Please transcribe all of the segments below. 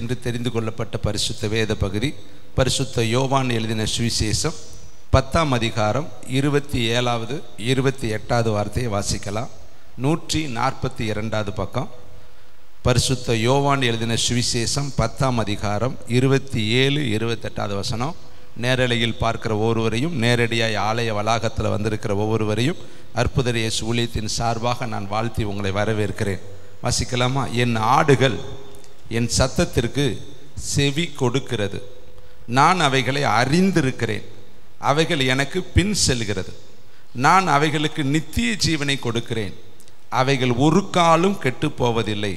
என்று தெரிந்து கொள்ளப்பட்ட பரிசுத்த வேத பகுதி பரிசுத்த யோவான் எழுதின சுவிசேஷம் 10ஆம் அதிகாரம் 27வது 28வது வார்த்தையை வாசிக்கலாம். 142வது பக்கம். பரிசுத்த யோவான் எழுதின சுவிசேஷம் 10ஆம் அதிகாரம் 27 28வது வசனம். நேரலையில் பார்க்கிற ஒவ்வொருவரையும், நேரடியாய் ஆலய வளாகத்தில் வந்திருக்கிற ஒவ்வொருவரையும் அற்புத இயேசு ஊழியத்தின் சார்பாக நான் வாழ்த்தி உங்களை வரவேற்கிறேன். வாசிக்கலாமா? என் ஆடுகள் என் சத்தத்திற்கு செவி கொடுக்கிறது, நான் அவைகளை அறிந்திருக்கிறேன், அவைகள் எனக்கு பின் செல்கிறது, நான் அவைகளுக்கு நித்திய ஜீவனை கொடுக்கிறேன், அவைகள் ஒரு காலும் கெட்டு போவதில்லை,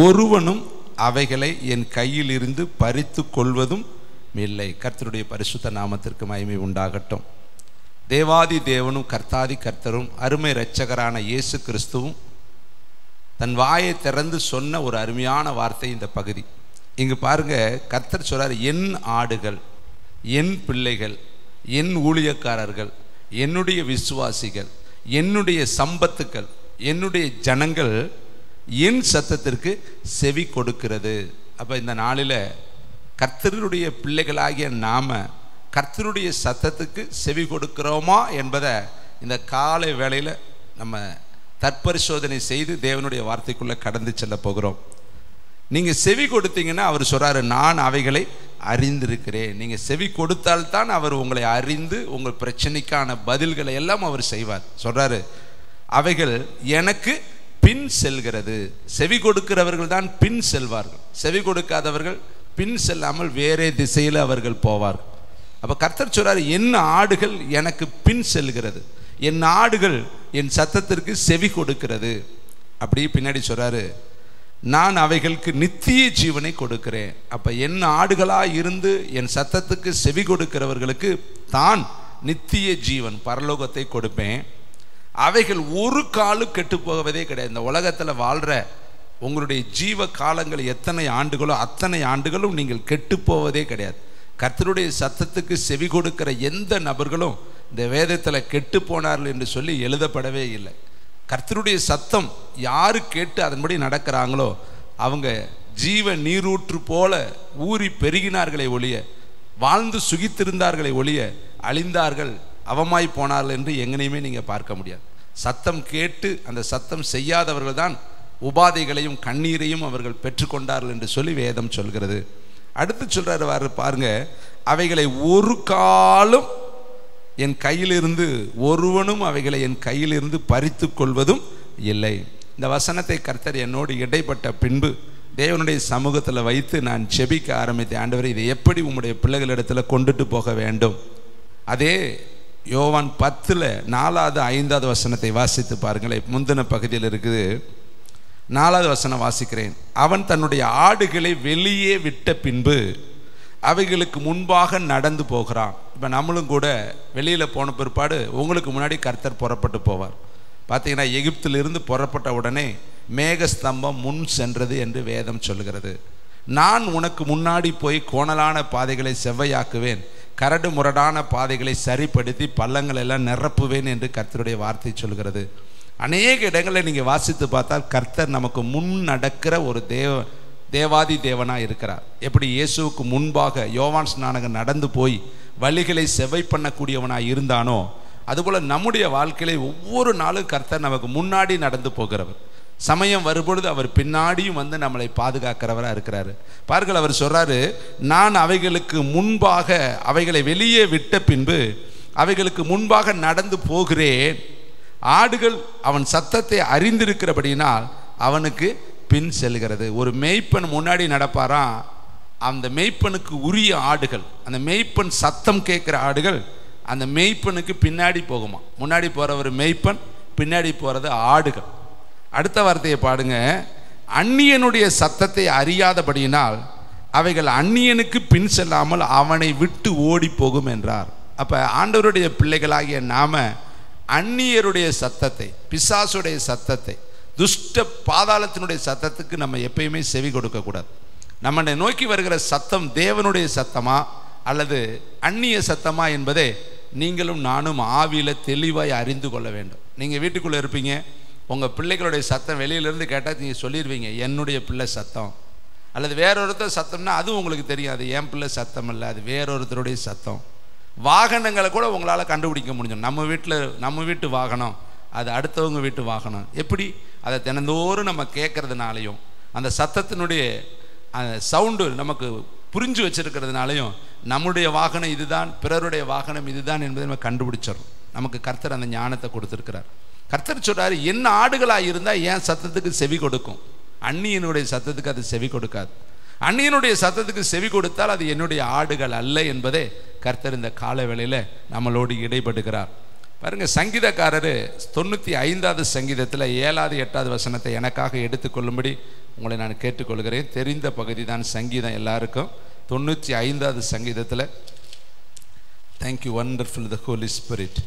ஒருவனும் அவைகளை என் கையில் இருந்து பறித்து கொள்வதும் இல்லை. கர்த்தருடைய பரிசுத்த நாமத்திற்கு மகிமை உண்டாகட்டும். தேவாதி தேவனும் கர்த்தாதி கர்த்தரும் அருமை இரட்சகரான இயேசு கிறிஸ்துவும் தன் வாயை திறந்து சொன்ன ஒரு அருமையான வார்த்தை இந்த பகுதி. இங்கு பாருங்க, கர்த்தர் சொல்றார், என் ஆடுகள், என் பிள்ளைகள், என் ஊழியக்காரர்கள், என்னுடைய விசுவாசிகள், என்னுடைய சம்பத்துக்கள், என்னுடைய ஜனங்கள் என் சத்தத்திற்கு செவி கொடுக்கிறது. அப்போ இந்த நாளில் கர்த்தருடைய பிள்ளைகளாகிய நாம கர்த்தருடைய சத்தத்துக்கு செவி கொடுக்கிறோமா என்பதை இந்த காலை வேளையில் நம்ம தற்பரிசோதனை செய்து தேவனுடைய வார்த்தைக்குள்ளே கடந்து செல்ல போகிறோம். நீங்கள் செவி கொடுத்தீங்கன்னா அவர் சொல்கிறாரு, நான் அவைகளை அறிந்திருக்கிறேன். நீங்கள் செவி கொடுத்தால்தான் அவர் உங்களை அறிந்து உங்கள் பிரச்சனைக்கான பதில்களை எல்லாம் அவர் செய்வார். சொல்கிறாரு, அவைகள் எனக்கு பின் செல்கிறது. செவி கொடுக்கிறவர்கள் தான் பின் செல்வார்கள், செவி கொடுக்காதவர்கள் பின் செல்லாமல் வேறே திசையில் அவர்கள் போவார்கள். அப்போ கர்த்தர் சொல்கிறார், என் ஆடுகள் எனக்கு பின் செல்கிறது, என் ஆடுகள் என் சத்தத்திற்கு செவி கொடுக்கிறது. அப்படியே பின்னாடி சொல்றாரு, நான் அவைகளுக்கு நித்திய ஜீவனை கொடுக்கிறேன். அப்ப என் ஆடுகளாக இருந்து என் சத்தத்துக்கு செவி கொடுக்கிறவர்களுக்கு தான் நித்திய ஜீவன், பரலோகத்தை கொடுப்பேன். அவைகள் ஒரு காலும் கெட்டு போவதே கிடையாது. இந்த உலகத்தில் வாழ்ற உங்களுடைய ஜீவ காலங்கள் எத்தனை ஆண்டுகளோ அத்தனை ஆண்டுகளும் நீங்கள் கெட்டு போவதே கிடையாது. கர்த்தருடைய சத்தத்துக்கு செவி கொடுக்கிற எந்த நபர்களும் இந்த வேதத்தில் கெட்டு போனார்கள் என்று சொல்லி எழுதப்படவே இல்லை. கர்த்தருடைய சத்தம் யாரு கேட்டு அதன்படி நடக்கிறாங்களோ அவங்க ஜீவ நீரூற்று போல ஊறி பெருகினார்களை ஒழிய, வாழ்ந்து சுகித்திருந்தார்களை ஒழிய அழிந்தார்கள், அவமாய் போனார்கள் என்று எங்கனையுமே நீங்கள் பார்க்க முடியாது. சத்தம் கேட்டு அந்த சத்தம் செய்யாதவர்கள் தான் உபாதைகளையும் கண்ணீரையும் அவர்கள் பெற்றுக்கொண்டார்கள் என்று சொல்லி வேதம் சொல்கிறது. அடுத்து சொல்றாரு பாருங்க, அவைகளை ஒரு காலும் என் கையிலிருந்து ஒருவனும் அவைகளை என் கையிலிருந்து பறித்து கொள்வதும் இல்லை. இந்த வசனத்தை கர்த்தர் என்னோடு இடைப்பட்ட பின்பு தேவனுடைய சமூகத்தில் வைத்து நான் செபிக்க ஆரம்பித்தேன். ஆண்டவரே, இதை எப்படி உம்முடைய பிள்ளைகளிடத்தில் கொண்டுட்டு போக வேண்டும்? அதே யோவான் 10 4வது 5வது வசனத்தை வாசித்து பாருங்களேன். முந்தின பகுதியில் இருக்குது. 4வது வசனம் வாசிக்கிறேன். அவன் தன்னுடைய ஆடுகளை வெளியே விட்ட பின்பு அவைகளுக்கு முன்பாக நடந்து போகிறான். இப்போ நம்மளும் கூட வெளியில் போன பிற்பாடு உங்களுக்கு முன்னாடி கர்த்தர் புறப்பட்டு போவார். பார்த்தீங்கன்னா, எகிப்திலிருந்து புறப்பட்ட உடனே மேகஸ்தம்பம் முன் சென்றது என்று வேதம் சொல்கிறது. நான் உனக்கு முன்னாடி போய் கோணலான பாதைகளை செவ்வையாக்குவேன், கரடு முரடான பாதைகளை சரிப்படுத்தி பள்ளங்கள் எல்லாம் நிரப்புவேன் என்று கர்த்தருடைய வார்த்தை சொல்கிறது. அநேக இடங்களில் நீங்கள் வாசித்து பார்த்தால் கர்த்தர் நமக்கு முன் நடக்கிற ஒரு தேவாதி தேவனாக இருக்கிறார். எப்படி இயேசுவுக்கு முன்பாக யோவான் ஸ்நானகன் நடந்து போய் வழிகளை செவ்வை பண்ணக்கூடியவனாக இருந்தானோ, அதுபோல் நம்முடைய வாழ்க்கையில ஒவ்வொரு நாளும் கர்த்தர் நமக்கு முன்னாடி நடந்து போகிறவர். சமயம் வரும்பொழுது அவர் பின்னாடியும் வந்து நம்மளை பாதுகாக்கிறவராக இருக்கிறாரு. பாருங்கள், அவர் சொல்றாரு, நான் அவைகளுக்கு முன்பாக அவைகளை வெளியே விட்ட பின்பு அவைகளுக்கு முன்பாக நடந்து போகிறேன். ஆடுகள் அவன் சத்தத்தை அறிந்திருக்கிறபடினால் அவனுக்கு பின் செல்கிறது. ஒரு மேய்ப்பன் முன்னாடி நடப்பாராம். அந்த மேய்ப்பனுக்கு உரிய ஆடுகள், அந்த மேய்ப்பன் சத்தம் கேட்குற ஆடுகள் அந்த மேய்ப்பனுக்கு பின்னாடி போகுமா. முன்னாடி போகிற ஒரு மேய்ப்பன், பின்னாடி போகிறது ஆடுகள். அடுத்த வார்த்தையை பாடுங்க, அந்நியனுடைய சத்தத்தை அறியாதபடியினால் அவைகள் அந்நியனுக்கு பின் செல்லாமல் அவனை விட்டு ஓடி போகும் என்றார். அப்போ ஆண்டவருடைய பிள்ளைகளாகிய நாம அந்நியருடைய சத்தத்தை, பிசாசுடைய சத்தத்தை, துஷ்ட பாதாளத்தினுடைய சத்தத்துக்கு நம்ம எப்பயுமே செவி கொடுக்கக்கூடாது. நம்மளை நோக்கி வருகிற சத்தம் தேவனுடைய சத்தமா அல்லது அந்நிய சத்தமா என்பதை நீங்களும் நானும் ஆவியில் தெளிவாய் அறிந்து கொள்ள வேண்டும். நீங்கள் வீட்டுக்குள்ளே இருப்பீங்க, உங்கள் பிள்ளைகளுடைய சத்தம் வெளியிலேருந்து கேட்டால் நீங்கள் சொல்லிடுவீங்க, என்னுடைய பிள்ளை சத்தம். அல்லது வேறொருத்தர் சத்தம்னா அதுவும் உங்களுக்கு தெரியும், அது என் பிள்ளை சத்தம் இல்லை, அது வேறொருத்தருடைய சத்தம். வாகனங்களை கூட உங்களால் கண்டுபிடிக்க முடியும். நம்ம வீட்டு வாகனம் அது அடுத்தவங்க வீட்டு வாகனம். எப்படி? அதை தினந்தோறும் நம்ம கேட்கறதுனாலையும் அந்த சத்தத்தினுடைய அந்த சவுண்டு நமக்கு புரிஞ்சு வச்சிருக்கிறதுனாலையும் நம்முடைய வாகனம் இதுதான், பிறருடைய வாகனம் இதுதான் என்பதை நம்ம கண்டுபிடிச்சிடறோம். நமக்கு கர்த்தர் அந்த ஞானத்தை கொடுத்துருக்கிறார். கர்த்தர் சொல்றாரு, என்ன ஆடுகளாக இருந்தால் என் சத்தத்துக்கு செவி கொடுக்கும், அந்நியனுடைய சத்தத்துக்கு அது செவி கொடுக்காது. அந்நியனுடைய சத்தத்துக்கு செவி கொடுத்தால் அது என்னுடைய ஆடுகள் அல்ல என்பதை கர்த்தர் இந்த கால வேளையில் நம்மளோடு இடைப்படுகிறார். பாருங்க, சங்கீதக்காரர் 95வது சங்கீதத்தில் 7வது 8வது வசனத்தை எனக்காக எடுத்துக்கொள்ளும்படி உங்களை நான் கேட்டுக்கொள்கிறேன். தெரிந்த பகுதி தான் சங்கீதம் எல்லாருக்கும். 95வது சங்கீதத்தில், தேங்க்யூ வண்டர்ஃபுல் த ஹோலி ஸ்பிரிட்,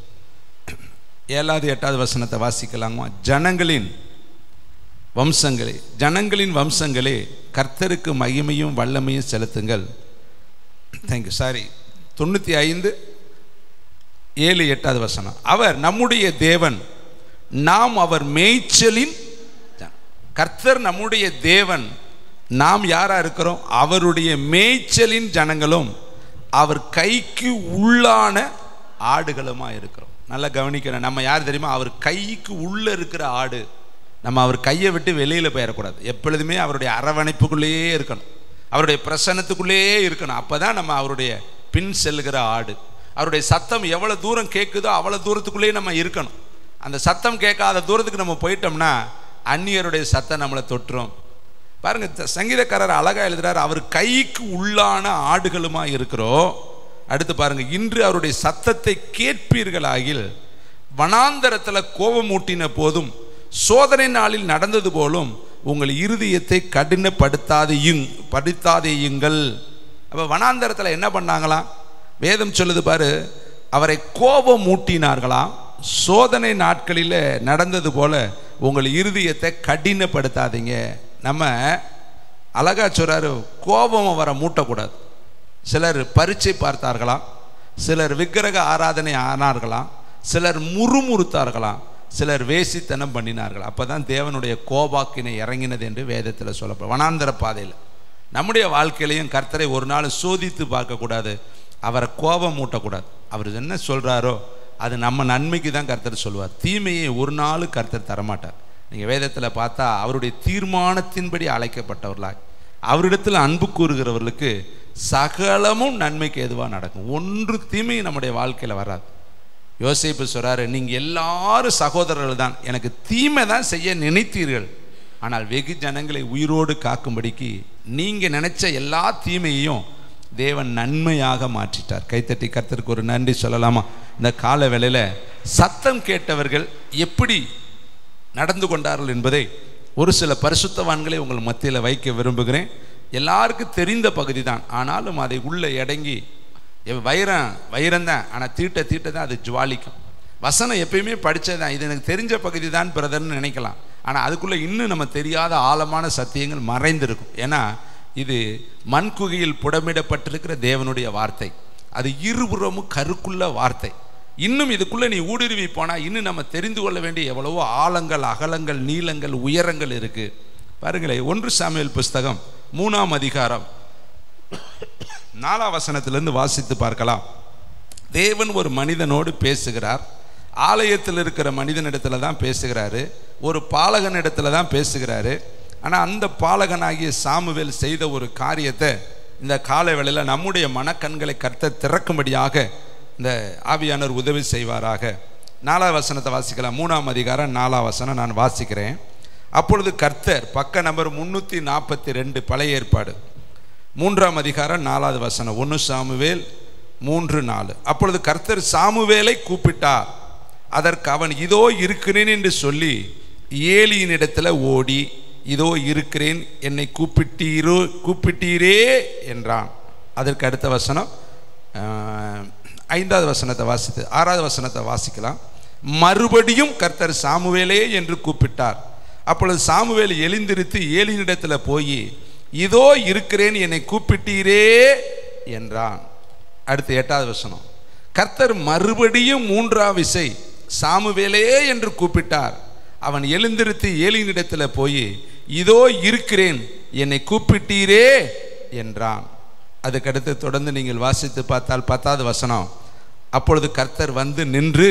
7வது 8வது வசனத்தை வாசிக்கலாமா? ஜனங்களின் வம்சங்களே கர்த்தருக்கு மகிமையும் வல்லமையும் செலுத்துங்கள். தேங்க்யூ, சாரி, 95 7 8வது வசனம். அவர் நம்முடைய தேவன், நாம் அவர் மேய்ச்சலின். கர்த்தர் நம்முடைய தேவன், நாம் யாரா இருக்கிறோம்? அவருடைய மேய்ச்சலின் ஜனங்களும் அவர் கைக்கு உள்ளான ஆடுகளுமா இருக்கிறோம். நல்லா கவனிக்கிறேன். நம்ம யார் தெரியுமா? அவர் கைக்கு உள்ள இருக்கிற ஆடு. நம்ம அவர் கையை விட்டு வெளியில் போயிடக்கூடாது. எப்பொழுதுமே அவருடைய அரவணைப்புக்குள்ளேயே இருக்கணும், அவருடைய பிரசன்னத்துக்குள்ளேயே இருக்கணும். அப்போ தான் நம்ம அவருடைய பின் செல்கிற ஆடு. அவருடைய சத்தம் எவ்வளோ தூரம் கேட்குதோ அவ்வளோ தூரத்துக்குள்ளேயே நம்ம இருக்கணும். அந்த சத்தம் கேட்காத தூரத்துக்கு நம்ம போயிட்டோம்னா அந்நியருடைய சத்தம் நம்மளை தொற்றுரும். பாருங்க, சங்கீதக்காரர் அழகா எழுதுறாரு, அவர் கைக்கு உள்ளான ஆடுகளுமா இருக்கிறோம். அடுத்து பாருங்க, இன்று அவருடைய சத்தத்தை கேட்பீர்களாகில் வனாந்தரத்தில் கோபமூட்டின போதும் சோதனை நாளில் நடந்தது போலும் உங்கள் இருதயத்தை கடினப்படுத்தாதேயுங்கள். அப்போ வனாந்தரத்தில் என்ன பண்ணாங்களாம்? வேதம் சொல்லுது பாரு, அவரை கோபம் மூட்டினார்களாம். சோதனை நாட்களில் நடந்தது போல உங்கள் இருதயத்தை கடினப்படுத்தாதீங்க. நம்ம அழகா சொல்றாரு, கோபம் அவரை மூட்டக்கூடாது. சிலர் பரீட்சை பார்த்தார்களாம், சிலர் விக்கிரக ஆராதனை ஆனார்களாம், சிலர் முறுமுறுத்தார்களாம், சிலர் வேசித்தனம் பண்ணினார்கள். அப்பதான் தேவனுடைய கோபாக்கினை இறங்கினது என்று வேதத்தில் சொல்லப்படும். வனாந்தர பாதையில் நம்முடைய வாழ்க்கையிலையும் கர்த்தரை ஒரு நாள் சோதித்து பார்க்கக்கூடாது, அவரை கோபம் மூட்டக்கூடாது. அவர் என்ன சொல்றாரோ அது நம்ம நன்மைக்கு தான் கர்த்தர் சொல்லுவார். தீமையை ஒரு நாள் கர்த்தர் தரமாட்டார். நீங்கள் வேதத்தில் பார்த்தா அவருடைய தீர்மானத்தின்படி அழைக்கப்பட்டவர்களாக அவரிடத்தில் அன்பு கூறுகிறவர்களுக்கு சகலமும் நன்மைக்கு எதுவாக நடக்கும். ஒன்று தீமை நம்முடைய வாழ்க்கையில் வராது. யோசேப்பு சொல்றாரு, நீங்கள் எல்லாரும் சகோதரர்கள் தான், எனக்கு தீமை தான் செய்ய நினைத்தீர்கள், ஆனால் வெகு ஜனங்களை உயிரோடு காக்கும்படிக்கு நீங்கள் நினைச்ச எல்லா தீமையையும் தேவன் நன்மையாக மாற்றிட்டார். கைத்தட்டி கர்த்தருக்கு ஒரு நன்றி சொல்லலாமா? இந்த கால வேளையில் சத்தம் கேட்டவர்கள் எப்படி நடந்து கொண்டார்கள் என்பதை ஒரு சில பரிசுத்தவான்களை உங்கள் மத்தியில் வைக்க விரும்புகிறேன். எல்லாருக்கும் தெரிந்த பகுதி தான், ஆனாலும் அதை உள்ளே அடங்கி வைரம்தான், ஆனால் தீட்ட தான் அது ஜுவாலிக்கும். வசனம் எப்பயுமே படித்ததான், இது எனக்கு தெரிஞ்ச பகுதி தான் பிரதர்னு நினைக்கலாம், ஆனால் அதுக்குள்ளே இன்னும் நம்ம தெரியாத ஆழமான சத்தியங்கள் மறைந்திருக்கும். ஏன்னா இது மண்குகையில் புடமிடப்பட்டிருக்கிற தேவனுடைய வார்த்தை, அது இருபுறமும் கருக்குள்ள வார்த்தை. இன்னும் இதுக்குள்ளே நீ ஊடுருவி போனால் இன்னும் நம்ம தெரிந்து கொள்ள வேண்டிய எவ்வளவோ ஆழங்கள், அகலங்கள், நீளங்கள், உயரங்கள் இருக்குது. பாருங்களேன், 1 சாமுவேல் புஸ்தகம் 3ஆம் அதிகாரம் 4ஆம் வசனத்திலிருந்து வாசித்து பார்க்கலாம். தேவன் ஒரு மனிதனோடு பேசுகிறார். ஆலயத்தில் இருக்கிற மனிதனிடத்துல தான் பேசுகிறாரு, ஒரு பாலகனிடத்துல தான் பேசுகிறாரு. ஆனால் அந்த பாலகனாகிய சாமுவேல் செய்த ஒரு காரியத்தை இந்த காலை வேளையில் நம்முடைய மனக்கண்களை கர்த்தர் திறக்கும்படியாக இந்த ஆவியானவர் உதவி செய்வாராக. 4ஆம் வசனத்தை வாசிக்கலாம். 3ஆம் அதிகாரம் 4ஆம் வசனம் நான் வாசிக்கிறேன். அப்பொழுது கர்த்தர், பக்க நம்பர் 342, பழைய ஏற்பாடு, 3ஆம் அதிகாரம் 4வது வசனம், 1 சாமுவேல் 3:4. அப்பொழுது கர்த்தர் சாமுவேலை கூப்பிட்டார். அதற்கு அவன், இதோ இருக்கிறேன் என்று சொல்லி ஏலியினிடத்தில் ஓடி, இதோ இருக்கிறேன், என்னை கூப்பிட்டீரே என்றான். அதற்கு அடுத்த வசனம் 5வது வசனத்தை வாசித்து 6வது வசனத்தை வாசிக்கலாம். மறுபடியும் கர்த்தர் சாமுவேலே என்று கூப்பிட்டார். அப்பொழுது சாமுவேல் எழுந்திருத்து ஏலியினிடத்தில் போய், இதோ இருக்கிறேன், என்னை கூப்பிட்டீரே என்றான். அடுத்து 8வது வசனம், கர்த்தர் மறுபடியும் 3ஆம் விசை சாமுவேலே என்று கூப்பிட்டார். அவன் எழுந்திருத்து ஏலியினிடத்தில் போய், இதோ இருக்கிறேன், என்னை கூப்பிட்டீரே என்றான். அதுக்கடுத்து தொடர்ந்து நீங்கள் வாசித்து பார்த்தால் 10வது வசனம், அப்பொழுது கர்த்தர் வந்து நின்று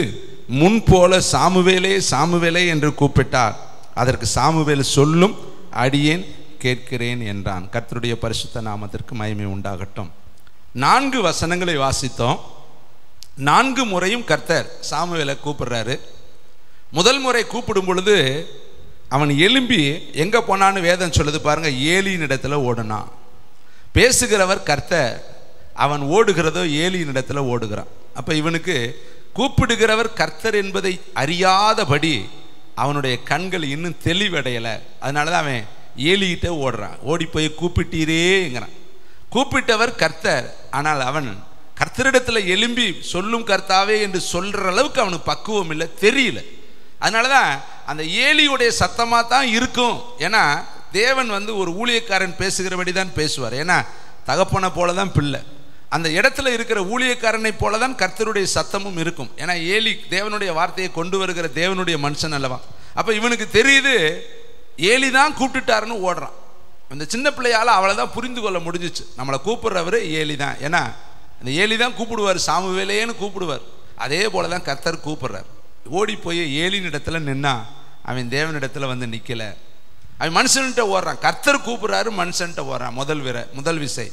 முன்போல சாமுவேலே சாமுவேலே என்று கூப்பிட்டார். அதற்கு சாமுவேல் சொல்லும், அடியேன் கேட்கிறேன் என்றான். கர்த்தருடைய பரிசுத்த நாமத்திற்கு மகிமை உண்டாகட்டும். 4 வசனங்களை வாசித்தோம். 4 முறையும் கர்த்தர் சாமுவேலை கூப்பிடுறாரு. முதல் முறை கூப்பிடும் பொழுது அவன் எழும்பி எங்கே போனான்னு வேதம் சொல்லுது பாருங்க, ஏலியின் இடத்துல ஓடுனான். பேசுகிறவர் கர்த்தர், அவன் ஓடுகிறதோ ஏலியின் இடத்துல ஓடுகிறான். அப்போ இவனுக்கு கூப்பிடுகிறவர் கர்த்தர் என்பதை அறியாதபடி அவனுடைய கண்கள் இன்னும் தெளிவடையலை. அதனால தான் அவன் ஏலிகிட்ட ஓடுறான். ஓடி போய் கூப்பிட்டீரேங்கிறான். கூப்பிட்டவர் கர்த்தர், ஆனால் அவன் கர்த்தரிடத்தில் எழும்பி சொல்லும் கர்த்தாவே என்று சொல்கிற அளவுக்கு அவனுக்கு பக்குவம் இல்லை, தெரியல. அதனால தான் அந்த ஏலியுடைய சத்தமாக தான் இருக்கும். ஏன்னா தேவன் ஒரு ஊழியக்காரன் பேசுகிறபடி தான் பேசுவார். ஏன்னா தகப்பனை போல தான் பிள்ளை. அந்த இடத்துல இருக்கிற ஊழியக்காரனை போல தான் கர்த்தருடைய சத்தமும் இருக்கும். ஏன்னா ஏலி தேவனுடைய வார்த்தையை கொண்டு வருகிற தேவனுடைய மனுஷன் அல்லவா. அப்போ இவனுக்கு தெரியுது ஏலி தான் கூப்பிட்டுட்டாருன்னு ஓடுறான். அந்த சின்ன பிள்ளையால் அவளை தான் புரிந்து கொள்ள முடிஞ்சிச்சு, நம்மளை கூப்பிடுறவர் ஏலி தான். ஏன்னா அந்த ஏலி தான் கூப்பிடுவார், சாமுவேலேன்னு கூப்பிடுவார். அதே போல தான் கர்த்தர் கூப்பிடுறார். ஓடி போய் ஏலின் இடத்துல நின்னா அவன் தேவனிடத்துல நிற்கல. அவன் மனுஷன்கிட்ட ஓடுறான். கர்த்தர் கூப்பிடுறாரு, மனுஷன்கிட்ட ஓடுறான். முதல் விசை.